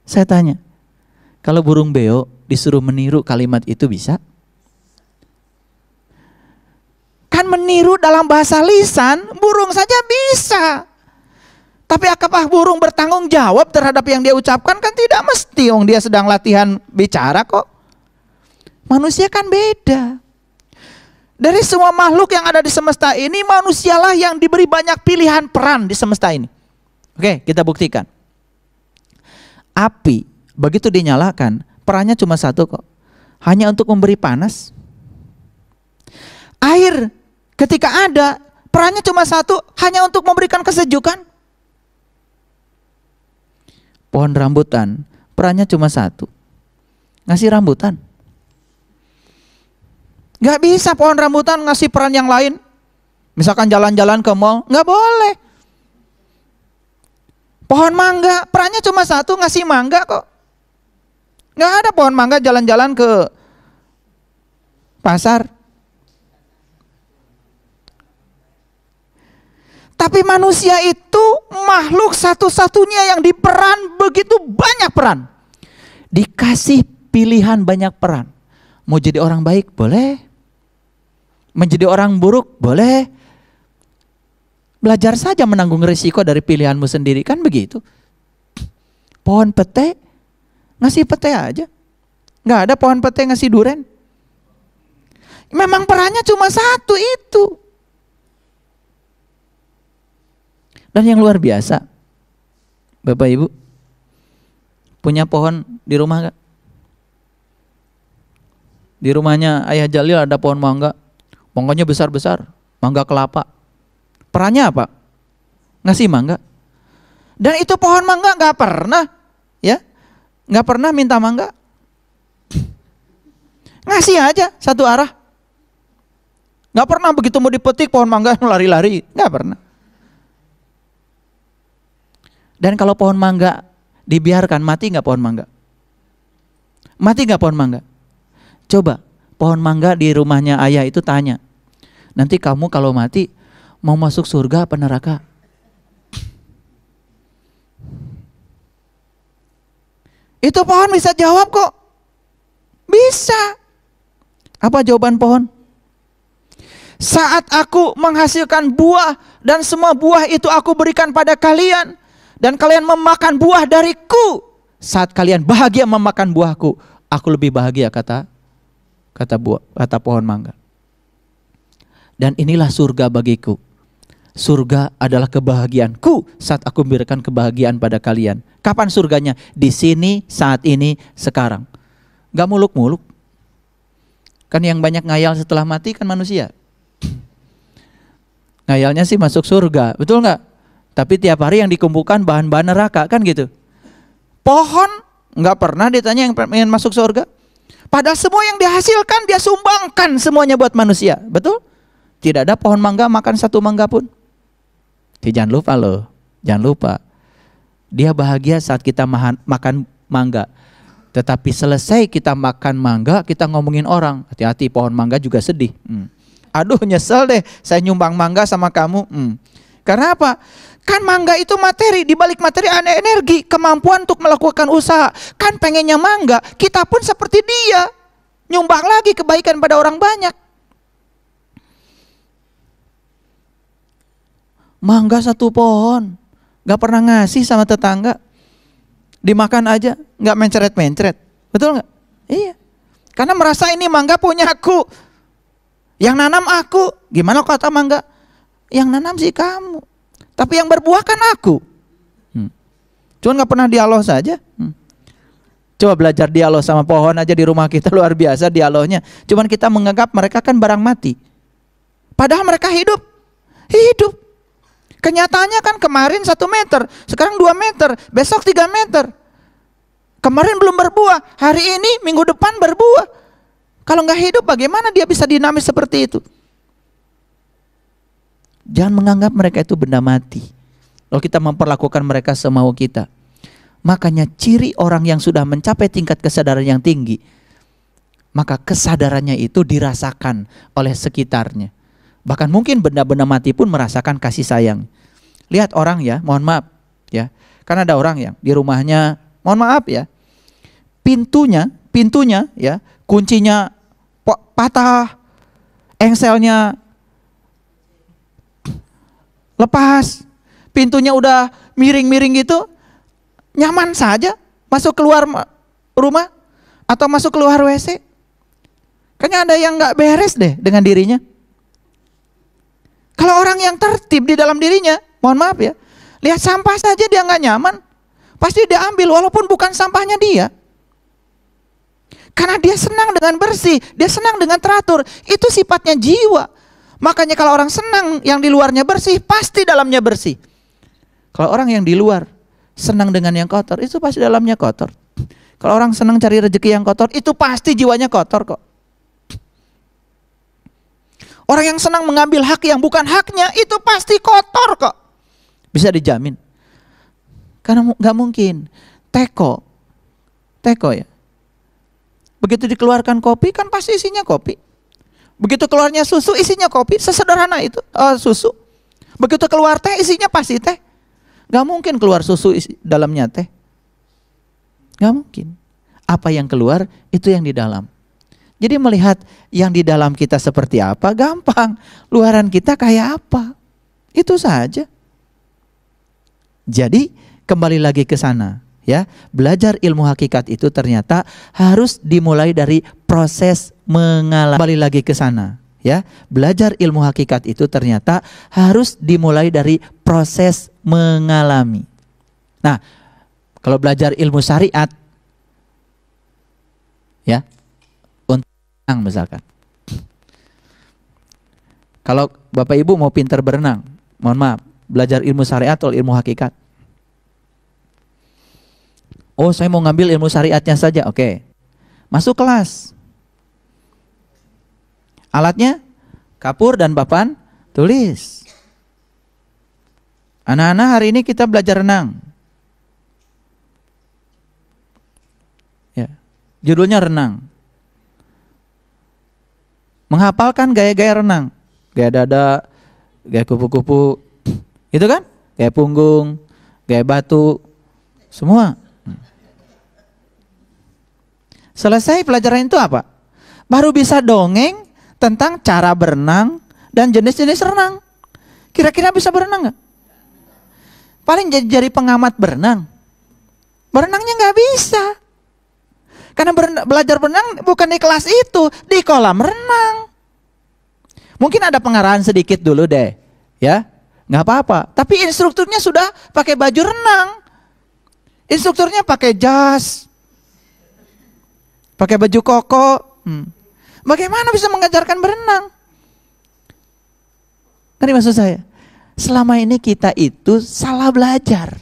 Saya tanya, kalau burung beo disuruh meniru kalimat itu bisa? Kan meniru dalam bahasa lisan, burung saja bisa. Tapi apakah burung bertanggung jawab terhadap yang dia ucapkan? Kan tidak mesti, dia sedang latihan bicara kok. Manusia kan beda. Dari semua makhluk yang ada di semesta ini, manusialah yang diberi banyak pilihan peran di semesta ini. Oke, kita buktikan. Api, begitu dinyalakan, perannya cuma satu kok. Hanya untuk memberi panas. Air, ketika ada, perannya cuma satu, hanya untuk memberikan kesejukan. Pohon rambutan, perannya cuma satu, ngasih rambutan. Gak bisa pohon rambutan ngasih peran yang lain. Misalkan jalan-jalan ke mall, gak boleh. Pohon mangga, perannya cuma satu, ngasih mangga kok. Gak ada pohon mangga jalan-jalan ke pasar. Tapi manusia itu makhluk satu-satunya yang diperan begitu banyak peran. Dikasih pilihan banyak peran. Mau jadi orang baik boleh. Menjadi orang buruk boleh. Belajar saja menanggung risiko dari pilihanmu sendiri, kan begitu. Pohon pete, ngasih pete aja. Gak ada pohon pete ngasih duren. Memang perannya cuma satu itu. Dan yang luar biasa, Bapak Ibu, punya pohon di rumah gak? Di rumahnya Ayah Jalil ada pohon mangga. Mangganya besar-besar, mangga kelapa. Perannya apa? Ngasih mangga. Dan itu pohon mangga gak pernah, ya, gak pernah minta mangga. Ngasih aja satu arah. Gak pernah begitu mau dipetik pohon mangga lari-lari, gak pernah. Dan kalau pohon mangga dibiarkan, mati gak pohon mangga? Mati gak pohon mangga? Coba pohon mangga di rumahnya ayah itu tanya, nanti kamu kalau mati mau masuk surga apa neraka? Itu pohon bisa jawab kok. Bisa. Apa jawaban pohon? Saat aku menghasilkan buah dan semua buah itu aku berikan pada kalian, dan kalian memakan buah dariku. Saat kalian bahagia memakan buahku, aku lebih bahagia, kata pohon mangga. Dan inilah surga bagiku. Surga adalah kebahagiaanku saat aku memberikan kebahagiaan pada kalian. Kapan surganya? Di sini, saat ini, sekarang. Gak muluk-muluk. Kan yang banyak ngayal setelah mati kan manusia. Ngayalnya sih masuk surga, betul gak? Tapi tiap hari yang dikumpulkan bahan-bahan neraka, kan gitu. Pohon nggak pernah ditanya yang pengen masuk surga. Padahal semua yang dihasilkan dia sumbangkan semuanya buat manusia, betul? Tidak ada pohon mangga makan satu mangga pun. Jangan lupa loh, jangan lupa. Dia bahagia saat kita makan mangga. Tetapi selesai kita makan mangga, kita ngomongin orang. Hati-hati, pohon mangga juga sedih. Aduh, nyesel deh, saya nyumbang mangga sama kamu. Karena apa? Kan mangga itu materi, di balik materi ada energi, kemampuan untuk melakukan usaha. Kan pengennya mangga, kita pun seperti dia, nyumbang lagi kebaikan pada orang banyak. Mangga satu pohon, gak pernah ngasih sama tetangga, dimakan aja, gak mencret-mencret, betul gak? Iya, karena merasa ini mangga punya aku, yang nanam aku. Gimana kata mangga? Yang nanam sih kamu, tapi yang berbuah kan aku. Cuman gak pernah dialog saja. Coba belajar dialog sama pohon aja di rumah kita, luar biasa dialognya. Cuman kita menganggap mereka kan barang mati, padahal mereka hidup. Kenyataannya kan kemarin 1 meter, sekarang 2 meter, besok 3 meter. Kemarin belum berbuah, hari ini minggu depan berbuah. Kalau nggak hidup bagaimana dia bisa dinamis seperti itu? Jangan menganggap mereka itu benda mati. Kalau kita memperlakukan mereka semau kita. Makanya ciri orang yang sudah mencapai tingkat kesadaran yang tinggi, maka kesadarannya itu dirasakan oleh sekitarnya. Bahkan mungkin benda-benda mati pun merasakan kasih sayang. Lihat orang ya, mohon maaf ya. Karena ada orang yang di rumahnya, mohon maaf ya, pintunya ya, kuncinya patah, engselnya lepas, pintunya udah miring-miring gitu, nyaman saja masuk keluar rumah atau masuk keluar WC. Kayaknya ada yang nggak beres deh dengan dirinya. Kalau orang yang tertib di dalam dirinya, mohon maaf ya, lihat sampah saja dia nggak nyaman, pasti dia ambil walaupun bukan sampahnya dia. Karena dia senang dengan bersih, dia senang dengan teratur, itu sifatnya jiwa. Makanya kalau orang senang yang di luarnya bersih, pasti dalamnya bersih. Kalau orang yang di luar senang dengan yang kotor, itu pasti dalamnya kotor. Kalau orang senang cari rezeki yang kotor, itu pasti jiwanya kotor kok. Orang yang senang mengambil hak yang bukan haknya, itu pasti kotor kok. Bisa dijamin. Karena nggak mungkin. Teko ya. Begitu dikeluarkan kopi, kan pasti isinya kopi. Begitu keluarnya susu, isinya kopi. Sesederhana itu susu. Begitu keluar teh, isinya pasti teh. Gak mungkin keluar susu dalamnya teh. Gak mungkin. Apa yang keluar, itu yang di dalam. Jadi melihat yang di dalam kita seperti apa, gampang. Luaran kita kayak apa. Itu saja. Jadi kembali lagi ke sana. Ya, belajar ilmu hakikat itu ternyata harus dimulai dari proses mengalami. Kembali lagi ke sana. Ya, belajar ilmu hakikat itu ternyata harus dimulai dari proses mengalami. Nah, kalau belajar ilmu syariat, ya, untuk berenang misalkan. Kalau Bapak Ibu mau pintar berenang, mohon maaf, belajar ilmu syariat atau ilmu hakikat? Oh, saya mau ngambil ilmu syariatnya saja, oke. Masuk kelas. Alatnya kapur dan papan tulis. Anak-anak, hari ini kita belajar renang. Ya, judulnya renang. Menghafalkan gaya-gaya renang. Gaya dada, gaya kupu-kupu, gitu kan? Gaya punggung, gaya batu, semua. Selesai pelajaran itu apa? Baru bisa dongeng tentang cara berenang dan jenis-jenis renang. Kira-kira bisa berenang gak? Paling jadi pengamat berenang. Berenangnya gak bisa. Karena belajar berenang bukan di kelas itu, di kolam renang. Mungkin ada pengarahan sedikit dulu deh, ya, gak apa-apa. Tapi instrukturnya sudah pakai baju renang. Instrukturnya pakai jas, pakai baju koko. Bagaimana bisa mengajarkan berenang? Ngerti maksud saya? Selama ini kita itu salah belajar.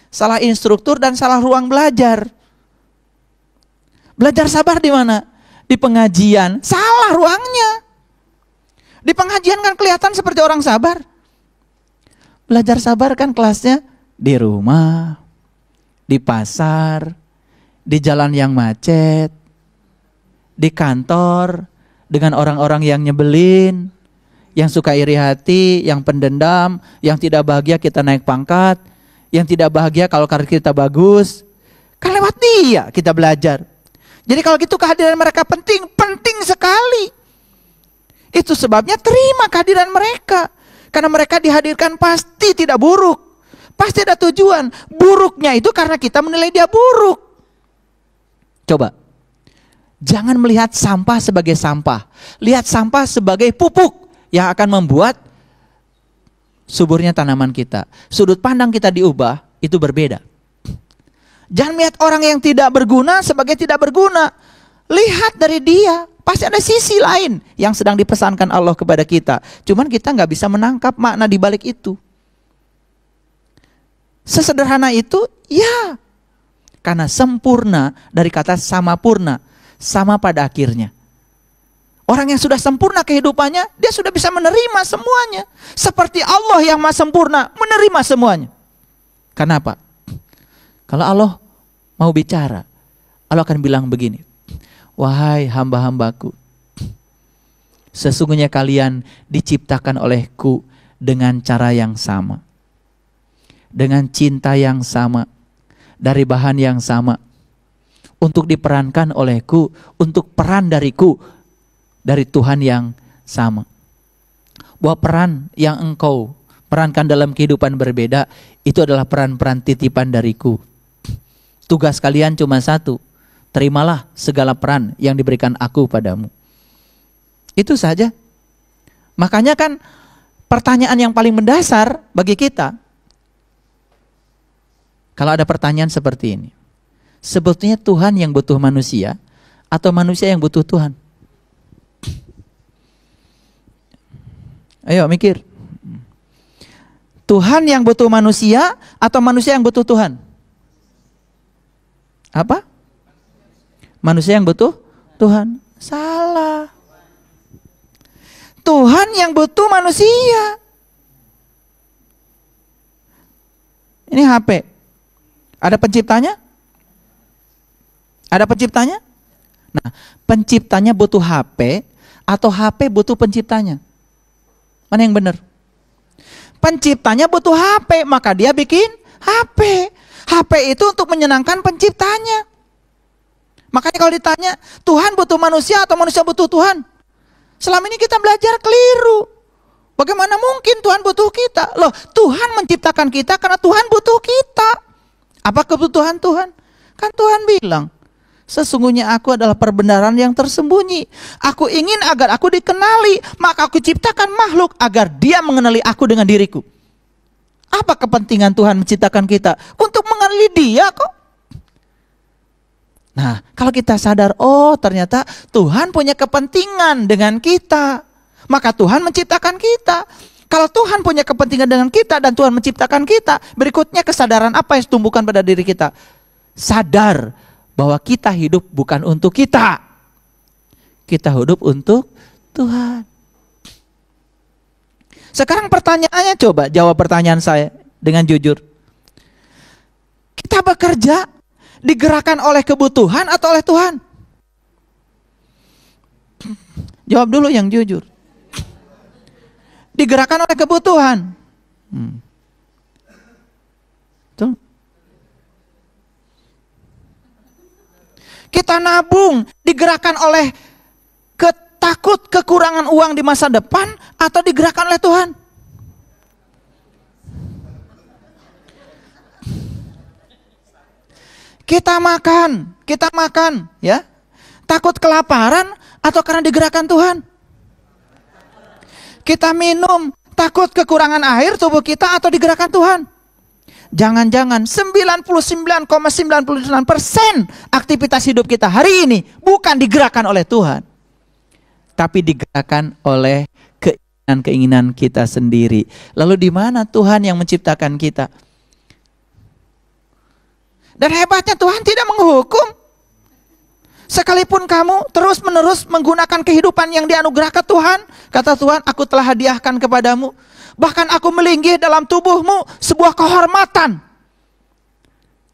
Salah instruktur dan salah ruang belajar. Belajar sabar di mana? Di pengajian. Salah ruangnya. Di pengajian kan kelihatan seperti orang sabar. Belajar sabar kan kelasnya di rumah, di pasar, di jalan yang macet, di kantor, dengan orang-orang yang nyebelin, yang suka iri hati, yang pendendam, yang tidak bahagia kita naik pangkat, yang tidak bahagia kalau karir kita bagus. Kan lewat dia kita belajar. Jadi kalau gitu kehadiran mereka penting sekali. Itu sebabnya terima kehadiran mereka. Karena mereka dihadirkan pasti tidak buruk. Pasti ada tujuan. Buruknya itu karena kita menilai dia buruk. Coba. Jangan melihat sampah sebagai sampah. Lihat sampah sebagai pupuk yang akan membuat suburnya tanaman kita. Sudut pandang kita diubah, itu berbeda. Jangan melihat orang yang tidak berguna sebagai tidak berguna. Lihat dari dia. Pasti ada sisi lain yang sedang dipesankan Allah kepada kita. Cuman kita nggak bisa menangkap makna di balik itu. Sesederhana itu, ya. Karena sempurna dari kata samapurna. Sama pada akhirnya. Orang yang sudah sempurna kehidupannya, dia sudah bisa menerima semuanya. Seperti Allah yang maha sempurna, menerima semuanya. Kenapa? Kalau Allah mau bicara, Allah akan bilang begini. Wahai hamba-hambaku, sesungguhnya kalian diciptakan olehku dengan cara yang sama. Dengan cinta yang sama. Dari bahan yang sama. Untuk diperankan olehku, untuk peran dariku, dari Tuhan yang sama. Bahwa peran yang engkau perankan dalam kehidupan berbeda, itu adalah peran-peran titipan dariku. Tugas kalian cuma satu, terimalah segala peran yang diberikan aku padamu. Itu saja. Makanya kan pertanyaan yang paling mendasar bagi kita, kalau ada pertanyaan seperti ini, sebetulnya Tuhan yang butuh manusia atau manusia yang butuh Tuhan? Ayo mikir. Tuhan yang butuh manusia atau manusia yang butuh Tuhan? Apa? Manusia yang butuh Tuhan. Salah. Tuhan yang butuh manusia. Ini HP. Ada penciptanya? Ada penciptanya? Nah, penciptanya butuh HP atau HP butuh penciptanya? Mana yang benar? Penciptanya butuh HP, maka dia bikin HP. HP itu untuk menyenangkan penciptanya. Makanya kalau ditanya, Tuhan butuh manusia atau manusia butuh Tuhan? Selama ini kita belajar keliru. Bagaimana mungkin Tuhan butuh kita? Loh, Tuhan menciptakan kita karena Tuhan butuh kita. Apa kebutuhan Tuhan? Kan Tuhan bilang, sesungguhnya aku adalah perbenaran yang tersembunyi. Aku ingin agar aku dikenali, maka aku ciptakan makhluk agar dia mengenali aku dengan diriku. Apa kepentingan Tuhan menciptakan kita? Untuk mengenali dia kok. Nah, kalau kita sadar, oh ternyata Tuhan punya kepentingan dengan kita, maka Tuhan menciptakan kita. Kalau Tuhan punya kepentingan dengan kita dan Tuhan menciptakan kita, berikutnya kesadaran apa yang tumbuhkan pada diri kita? Sadar bahwa kita hidup bukan untuk kita. Kita hidup untuk Tuhan. Sekarang pertanyaannya, coba jawab pertanyaan saya dengan jujur. Kita bekerja digerakkan oleh kebutuhan atau oleh Tuhan? Jawab dulu yang jujur. Digerakkan oleh kebutuhan. Betul? Kita nabung digerakkan oleh takut kekurangan uang di masa depan atau digerakkan oleh Tuhan? Kita makan, ya. Takut kelaparan atau karena digerakkan Tuhan? Kita minum, takut kekurangan air tubuh kita atau digerakkan Tuhan? Jangan-jangan 99,99% aktivitas hidup kita hari ini bukan digerakkan oleh Tuhan, tapi digerakkan oleh keinginan-keinginan kita sendiri. Lalu di mana Tuhan yang menciptakan kita? Dan hebatnya Tuhan tidak menghukum. Sekalipun kamu terus-menerus menggunakan kehidupan yang dianugerahkan Tuhan, kata Tuhan, aku telah hadiahkan kepadamu. Bahkan aku melinggih dalam tubuhmu sebuah kehormatan.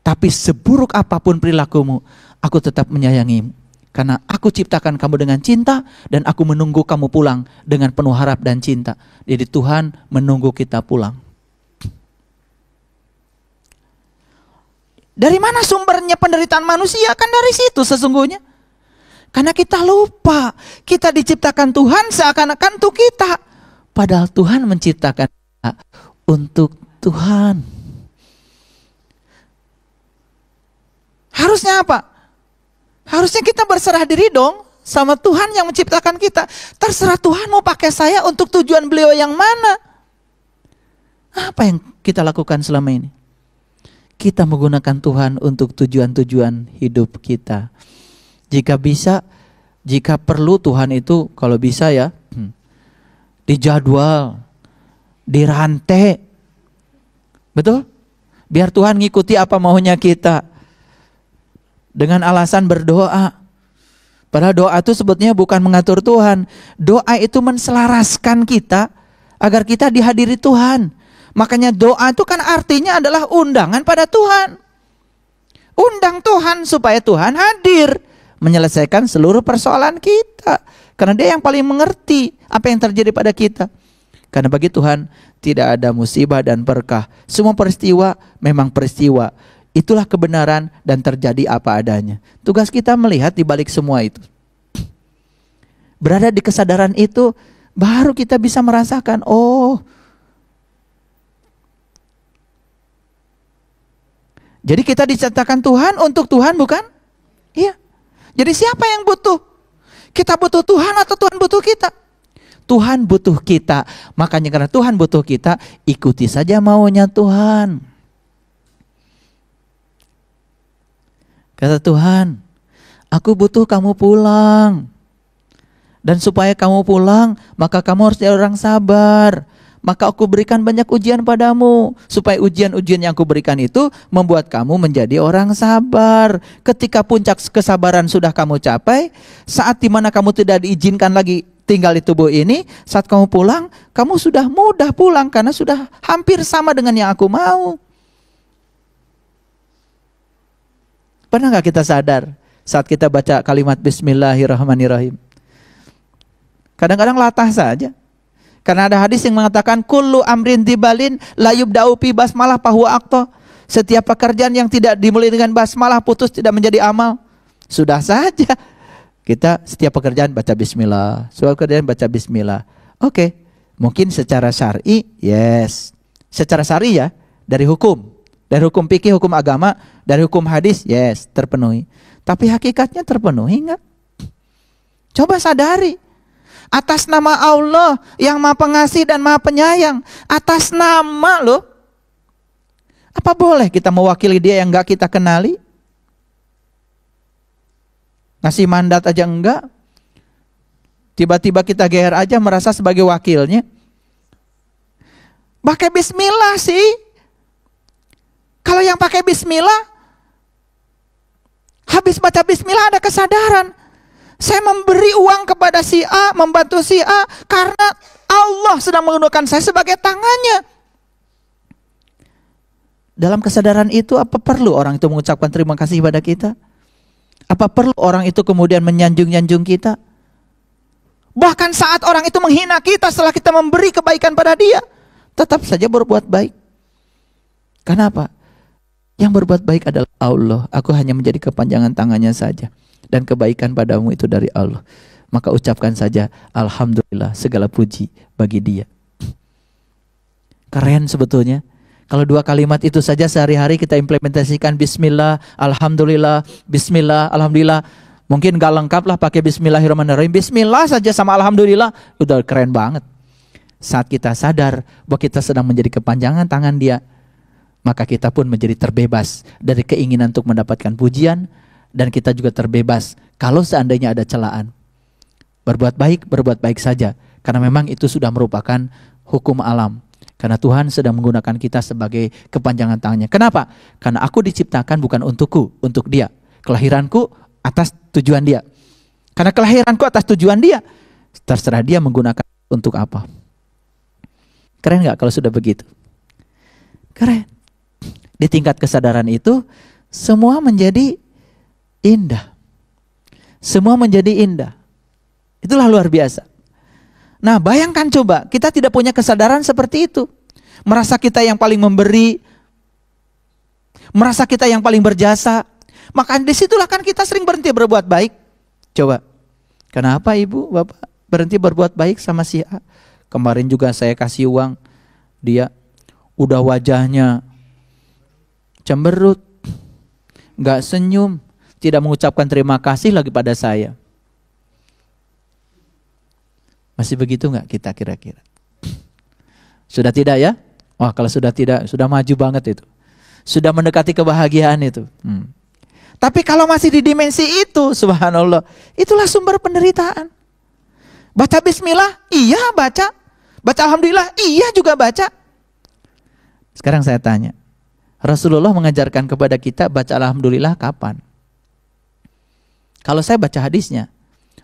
Tapi seburuk apapun perilakumu, aku tetap menyayangimu. Karena aku ciptakan kamu dengan cinta dan aku menunggu kamu pulang dengan penuh harap dan cinta. Jadi Tuhan menunggu kita pulang. Dari mana sumbernya penderitaan manusia? Kan dari situ sesungguhnya. Karena kita lupa, kita diciptakan Tuhan seakan-akan untuk kita. Padahal Tuhan menciptakan kita untuk Tuhan. Harusnya apa? Harusnya kita berserah diri dong sama Tuhan yang menciptakan kita. Terserah Tuhan mau pakai saya untuk tujuan beliau yang mana. Apa yang kita lakukan selama ini? Kita menggunakan Tuhan untuk tujuan-tujuan hidup kita. Jika bisa, jika perlu Tuhan itu kalau bisa ya, dijadwal, dirantai. Betul? Biar Tuhan ngikuti apa maunya kita. Dengan alasan berdoa. Padahal doa itu sebetulnya bukan mengatur Tuhan. Doa itu menselaraskan kita agar kita dihadiri Tuhan. Makanya doa itu kan artinya adalah undangan pada Tuhan. Undang Tuhan supaya Tuhan hadir menyelesaikan seluruh persoalan kita. Karena dia yang paling mengerti apa yang terjadi pada kita. Karena bagi Tuhan tidak ada musibah dan berkah. Semua peristiwa memang peristiwa. Itulah kebenaran dan terjadi apa adanya. Tugas kita melihat di balik semua itu. Berada di kesadaran itu baru kita bisa merasakan, oh, jadi kita diciptakan Tuhan untuk Tuhan, bukan? Iya. Jadi siapa yang butuh? Kita butuh Tuhan atau Tuhan butuh kita? Tuhan butuh kita. Makanya karena Tuhan butuh kita, ikuti saja maunya Tuhan. Kata Tuhan, aku butuh kamu pulang. Dan supaya kamu pulang, maka kamu harus jadi orang sabar. maka aku berikan banyak ujian padamu, supaya ujian-ujian yang aku berikan itu membuat kamu menjadi orang sabar. Ketika puncak kesabaran sudah kamu capai, saat dimana kamu tidak diizinkan lagi tinggal di tubuh ini, saat kamu pulang, kamu sudah mudah pulang karena sudah hampir sama dengan yang aku mau. Pernah nggak kita sadar saat kita baca kalimat Bismillahirrahmanirrahim? Kadang-kadang latah saja. Karena ada hadis yang mengatakan kullu amrin dibalin la yubda'u bi basmalah fahuwa aqta. Setiap pekerjaan yang tidak dimulai dengan basmalah putus, tidak menjadi amal. Sudah saja kita setiap pekerjaan baca bismillah, setiap pekerjaan baca bismillah. Oke, mungkin secara syar'i yes. Secara syar'i ya, dari hukum fikih, hukum agama, dari hukum hadis yes, terpenuhi. Tapi hakikatnya terpenuhi enggak? Coba sadari. Atas nama Allah yang Maha Pengasih dan Maha Penyayang, atas nama loh. Apa boleh kita mewakili dia yang enggak kita kenali? Ngasih mandat aja enggak? Tiba-tiba kita GR aja merasa sebagai wakilnya. Pakai bismillah sih. Kalau yang pakai bismillah, habis baca bismillah ada kesadaran. Saya memberi uang kepada si A, membantu si A, karena Allah sedang menggunakan saya sebagai tangannya. Dalam kesadaran itu, apa perlu orang itu mengucapkan terima kasih kepada kita? Apa perlu orang itu kemudian menyanjung-nyanjung kita? Bahkan saat orang itu menghina kita setelah kita memberi kebaikan pada dia, tetap saja berbuat baik. Kenapa? Yang berbuat baik adalah Allah. Aku hanya menjadi kepanjangan tangannya saja. Dan kebaikan padamu itu dari Allah. Maka ucapkan saja alhamdulillah, segala puji bagi dia. Keren sebetulnya. Kalau dua kalimat itu saja sehari-hari kita implementasikan, bismillah, alhamdulillah, bismillah, alhamdulillah. Mungkin gak lengkap lah pakai bismillahirrahmanirrahim. Bismillah saja sama alhamdulillah, udah keren banget. Saat kita sadar bahwa kita sedang menjadi kepanjangan tangan dia, maka kita pun menjadi terbebas dari keinginan untuk mendapatkan pujian. Dan kita juga terbebas kalau seandainya ada celaan. Berbuat baik saja. Karena memang itu sudah merupakan hukum alam. Karena Tuhan sedang menggunakan kita sebagai kepanjangan tangannya. Kenapa? Karena aku diciptakan bukan untukku, untuk dia. Kelahiranku atas tujuan dia. Karena kelahiranku atas tujuan dia, terserah dia menggunakan untuk apa. Keren gak kalau sudah begitu? Keren. Di tingkat kesadaran itu, semua menjadi indah. Semua menjadi indah. Itulah luar biasa. Nah, bayangkan coba, kita tidak punya kesadaran seperti itu. Merasa kita yang paling memberi, merasa kita yang paling berjasa. Maka disitulah kan kita sering berhenti berbuat baik. Coba, kenapa ibu, bapak berhenti berbuat baik sama si A? Kemarin juga saya kasih uang, dia udah wajahnya cemberut, gak senyum, tidak mengucapkan terima kasih lagi pada saya. Masih begitu nggak kita kira-kira? Sudah tidak ya? Wah, kalau sudah tidak, sudah maju banget itu. Sudah mendekati kebahagiaan itu. Tapi kalau masih di dimensi itu, subhanallah, itulah sumber penderitaan. Baca bismillah, iya baca. Baca alhamdulillah, iya juga baca. Sekarang saya tanya, Rasulullah mengajarkan kepada kita baca alhamdulillah kapan? Kalau saya baca hadisnya,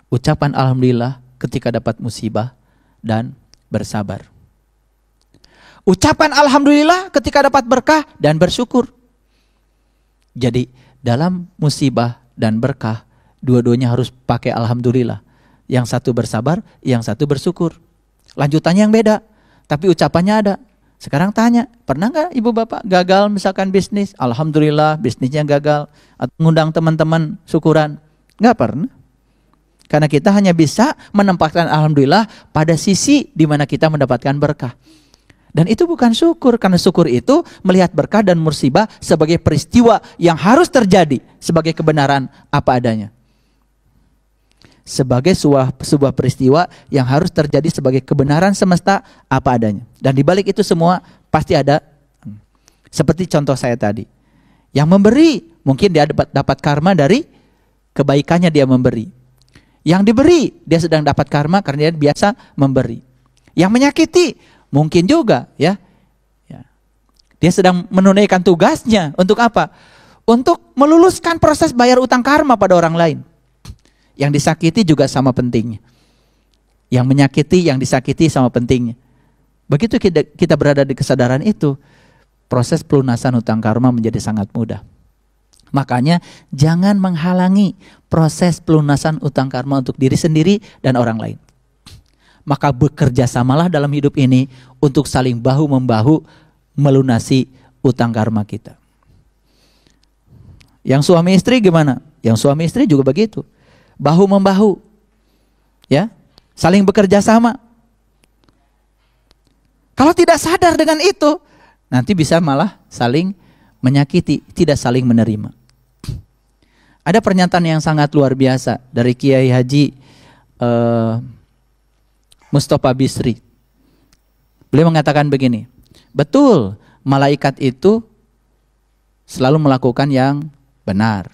ucapan alhamdulillah ketika dapat musibah dan bersabar. Ucapan alhamdulillah ketika dapat berkah dan bersyukur. Jadi dalam musibah dan berkah, dua-duanya harus pakai alhamdulillah. Yang satu bersabar, yang satu bersyukur. Lanjutannya yang beda, tapi ucapannya ada. Sekarang tanya, pernah nggak ibu bapak gagal misalkan bisnis? Alhamdulillah bisnisnya gagal. Atau ngundang teman-teman syukuran? Nggak pernah. Karena kita hanya bisa menempatkan alhamdulillah pada sisi di mana kita mendapatkan berkah. Dan itu bukan syukur, karena syukur itu melihat berkah dan musibah sebagai peristiwa yang harus terjadi sebagai kebenaran apa adanya. Sebagai sebuah peristiwa yang harus terjadi sebagai kebenaran semesta apa adanya. Dan di balik itu semua pasti ada, seperti contoh saya tadi. Yang memberi, mungkin dia dapat karma dari kebaikannya dia memberi. Yang diberi, dia sedang dapat karma karena dia biasa memberi. Yang menyakiti, Mungkin juga ya. Dia sedang menunaikan tugasnya untuk apa? Untuk meluluskan proses bayar utang karma pada orang lain. Yang disakiti juga sama pentingnya. Yang menyakiti, yang disakiti sama pentingnya. Begitu kita berada di kesadaran itu, proses pelunasan utang karma menjadi sangat mudah. Makanya jangan menghalangi proses pelunasan utang karma untuk diri sendiri dan orang lain. Maka bekerja samalah dalam hidup ini untuk saling bahu-membahu melunasi utang karma kita. Yang suami istri gimana? Yang suami istri juga begitu. Bahu-membahu. Ya, saling bekerja sama. Kalau tidak sadar dengan itu, nanti bisa malah saling menyakiti, tidak saling menerima. Ada pernyataan yang sangat luar biasa dari Kiai Haji Mustafa Bisri. Beliau mengatakan begini, betul, malaikat itu selalu melakukan yang benar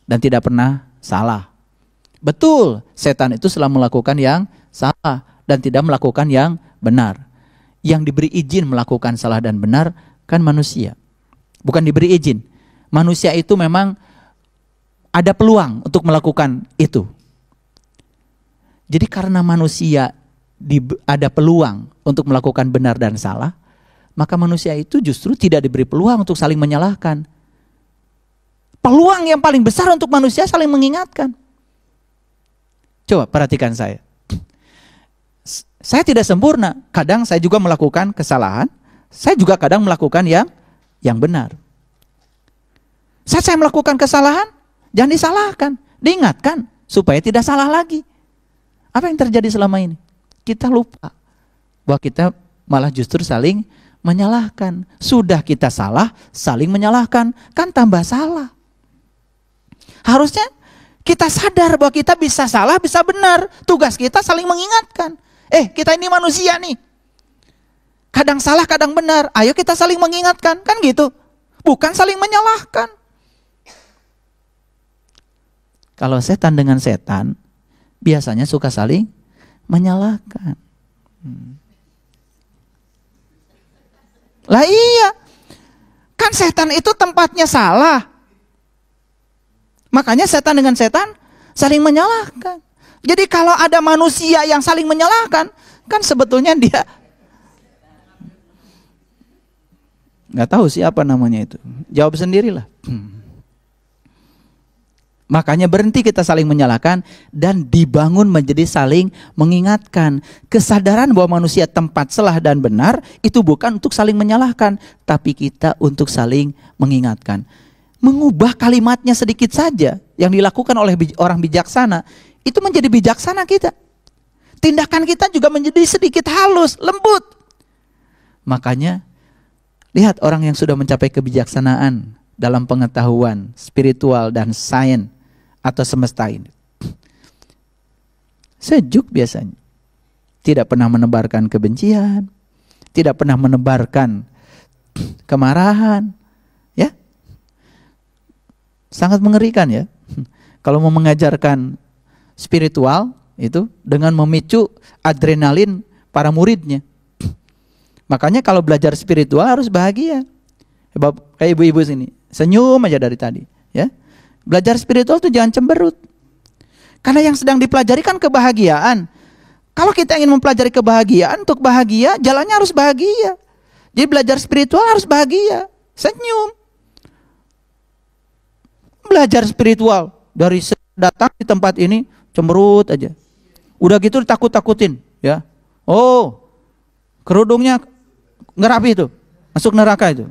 dan tidak pernah salah. Betul, setan itu selalu melakukan yang salah dan tidak melakukan yang benar. Yang diberi izin melakukan salah dan benar kan manusia. Bukan diberi izin. Manusia itu memang ada peluang untuk melakukan itu. Jadi karena manusia ada peluang untuk melakukan benar dan salah, maka manusia itu justru tidak diberi peluang untuk saling menyalahkan. Peluang yang paling besar untuk manusia saling mengingatkan. Coba perhatikan saya. Saya tidak sempurna. Kadang saya juga melakukan kesalahan. Saya juga kadang melakukan yang benar. Saat saya melakukan kesalahan, jangan disalahkan, diingatkan supaya tidak salah lagi. Apa yang terjadi selama ini? Kita lupa bahwa kita malah justru saling menyalahkan. Sudah kita salah, saling menyalahkan, kan tambah salah. Harusnya kita sadar bahwa kita bisa salah, bisa benar. Tugas kita saling mengingatkan. Kita ini manusia nih. Kadang salah, kadang benar. Ayo kita saling mengingatkan, kan gitu. Bukan saling menyalahkan. Kalau setan dengan setan, biasanya suka saling menyalahkan. Lah iya, kan setan itu tempatnya salah. Makanya setan dengan setan saling menyalahkan. Jadi kalau ada manusia yang saling menyalahkan, kan sebetulnya dia nggak tahu siapa namanya itu. Jawab sendirilah. Makanya berhenti kita saling menyalahkan dan dibangun menjadi saling mengingatkan. Kesadaran bahwa manusia tempat salah dan benar itu bukan untuk saling menyalahkan, tapi kita untuk saling mengingatkan. Mengubah kalimatnya sedikit saja yang dilakukan oleh orang bijaksana, itu menjadi bijaksana kita. Tindakan kita juga menjadi sedikit halus, lembut. Makanya lihat orang yang sudah mencapai kebijaksanaan dalam pengetahuan spiritual dan sains atau semesta ini. Sejuk biasanya. Tidak pernah menebarkan kebencian, tidak pernah menebarkan kemarahan, ya. Sangat mengerikan ya. Kalau mau mengajarkan spiritual itu dengan memicu adrenalin para muridnya. Makanya kalau belajar spiritual harus bahagia. Kayak ibu-ibu sini, senyum aja dari tadi, ya. Belajar spiritual itu jangan cemberut. Karena yang sedang dipelajari kan kebahagiaan. Kalau kita ingin mempelajari kebahagiaan, untuk bahagia jalannya harus bahagia. Jadi belajar spiritual harus bahagia, senyum. Belajar spiritual dari datang di tempat ini cemberut aja. Udah gitu ditakut-takutin, ya. Oh, kerudungnya ngerapi itu, masuk neraka itu.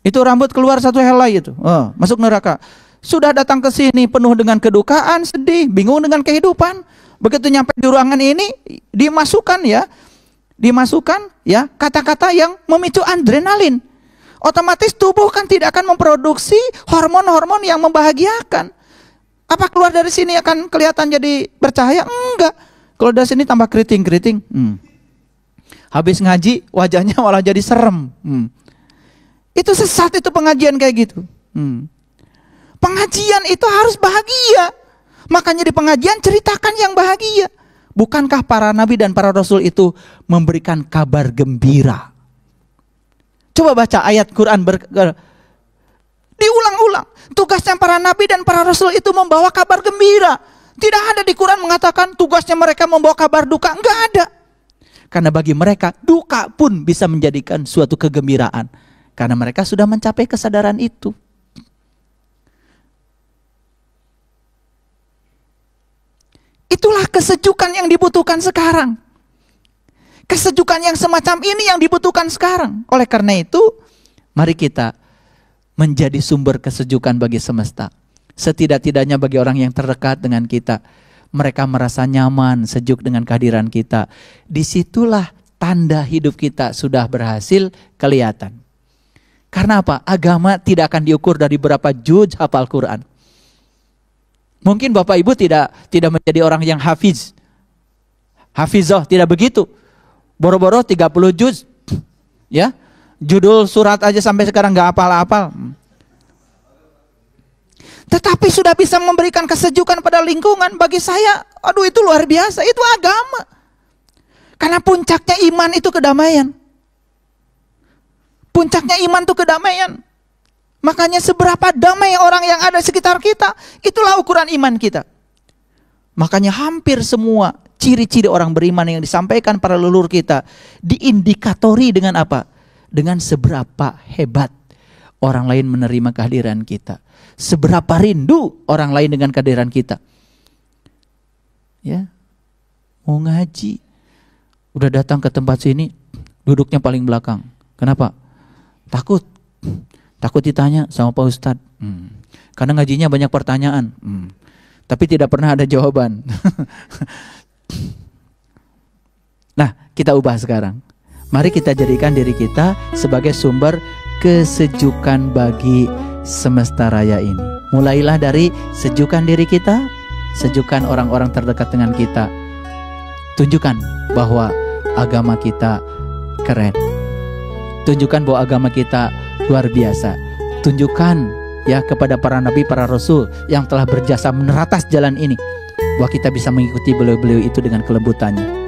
Itu rambut keluar satu helai itu, masuk neraka. Sudah datang ke sini penuh dengan kedukaan, sedih, bingung dengan kehidupan. Begitu nyampe di ruangan ini, dimasukkan ya kata-kata yang memicu adrenalin. Otomatis tubuh kan tidak akan memproduksi hormon-hormon yang membahagiakan. Apa keluar dari sini akan kelihatan jadi bercahaya? Enggak. Kalau dari sini tambah keriting-keriting. Habis ngaji wajahnya malah jadi serem. Itu sesat, itu pengajian kayak gitu. Pengajian itu harus bahagia. Makanya di pengajian ceritakan yang bahagia. Bukankah para nabi dan para rasul itu memberikan kabar gembira? Coba baca ayat Quran diulang-ulang. Tugasnya para nabi dan para rasul itu membawa kabar gembira. Tidak ada di Quran mengatakan tugasnya mereka membawa kabar duka. Enggak ada. Karena bagi mereka duka pun bisa menjadikan suatu kegembiraan. Karena mereka sudah mencapai kesadaran itu. Itulah kesejukan yang dibutuhkan sekarang. Kesejukan yang semacam ini yang dibutuhkan sekarang. Oleh karena itu, mari kita menjadi sumber kesejukan bagi semesta. Setidak-tidaknya bagi orang yang terdekat dengan kita. Mereka merasa nyaman, sejuk dengan kehadiran kita. Disitulah tanda hidup kita sudah berhasil kelihatan. Karena apa? Agama tidak akan diukur dari berapa juz hafal Quran. Mungkin Bapak Ibu tidak menjadi orang yang hafiz. Hafizah, tidak begitu. Boro-boro 30 juz. Ya. Judul surat aja sampai sekarang nggak hafal-hafal. Tetapi sudah bisa memberikan kesejukan pada lingkungan. Bagi saya, aduh itu luar biasa. Itu agama. Karena puncaknya iman itu kedamaian. Puncaknya iman itu kedamaian. Makanya seberapa damai orang yang ada di sekitar kita, itulah ukuran iman kita. Makanya hampir semua ciri-ciri orang beriman yang disampaikan para leluhur kita diindikatori dengan apa? Dengan seberapa hebat orang lain menerima kehadiran kita. Seberapa rindu orang lain dengan kehadiran kita. Ya, mau ngaji, udah datang ke tempat sini, duduknya paling belakang. Kenapa? Takut ditanya sama Pak Ustadz. Karena ngajinya banyak pertanyaan. Tapi tidak pernah ada jawaban. Nah, kita ubah sekarang. Mari kita jadikan diri kita sebagai sumber kesejukan bagi semesta raya ini. Mulailah dari sejukan diri kita, sejukan orang-orang terdekat dengan kita. Tunjukkan bahwa agama kita keren. Tunjukkan bahwa agama kita luar biasa. Tunjukkan ya kepada para nabi, para rasul yang telah berjasa meneratas jalan ini, bahwa kita bisa mengikuti beliau-beliau itu dengan kelembutannya.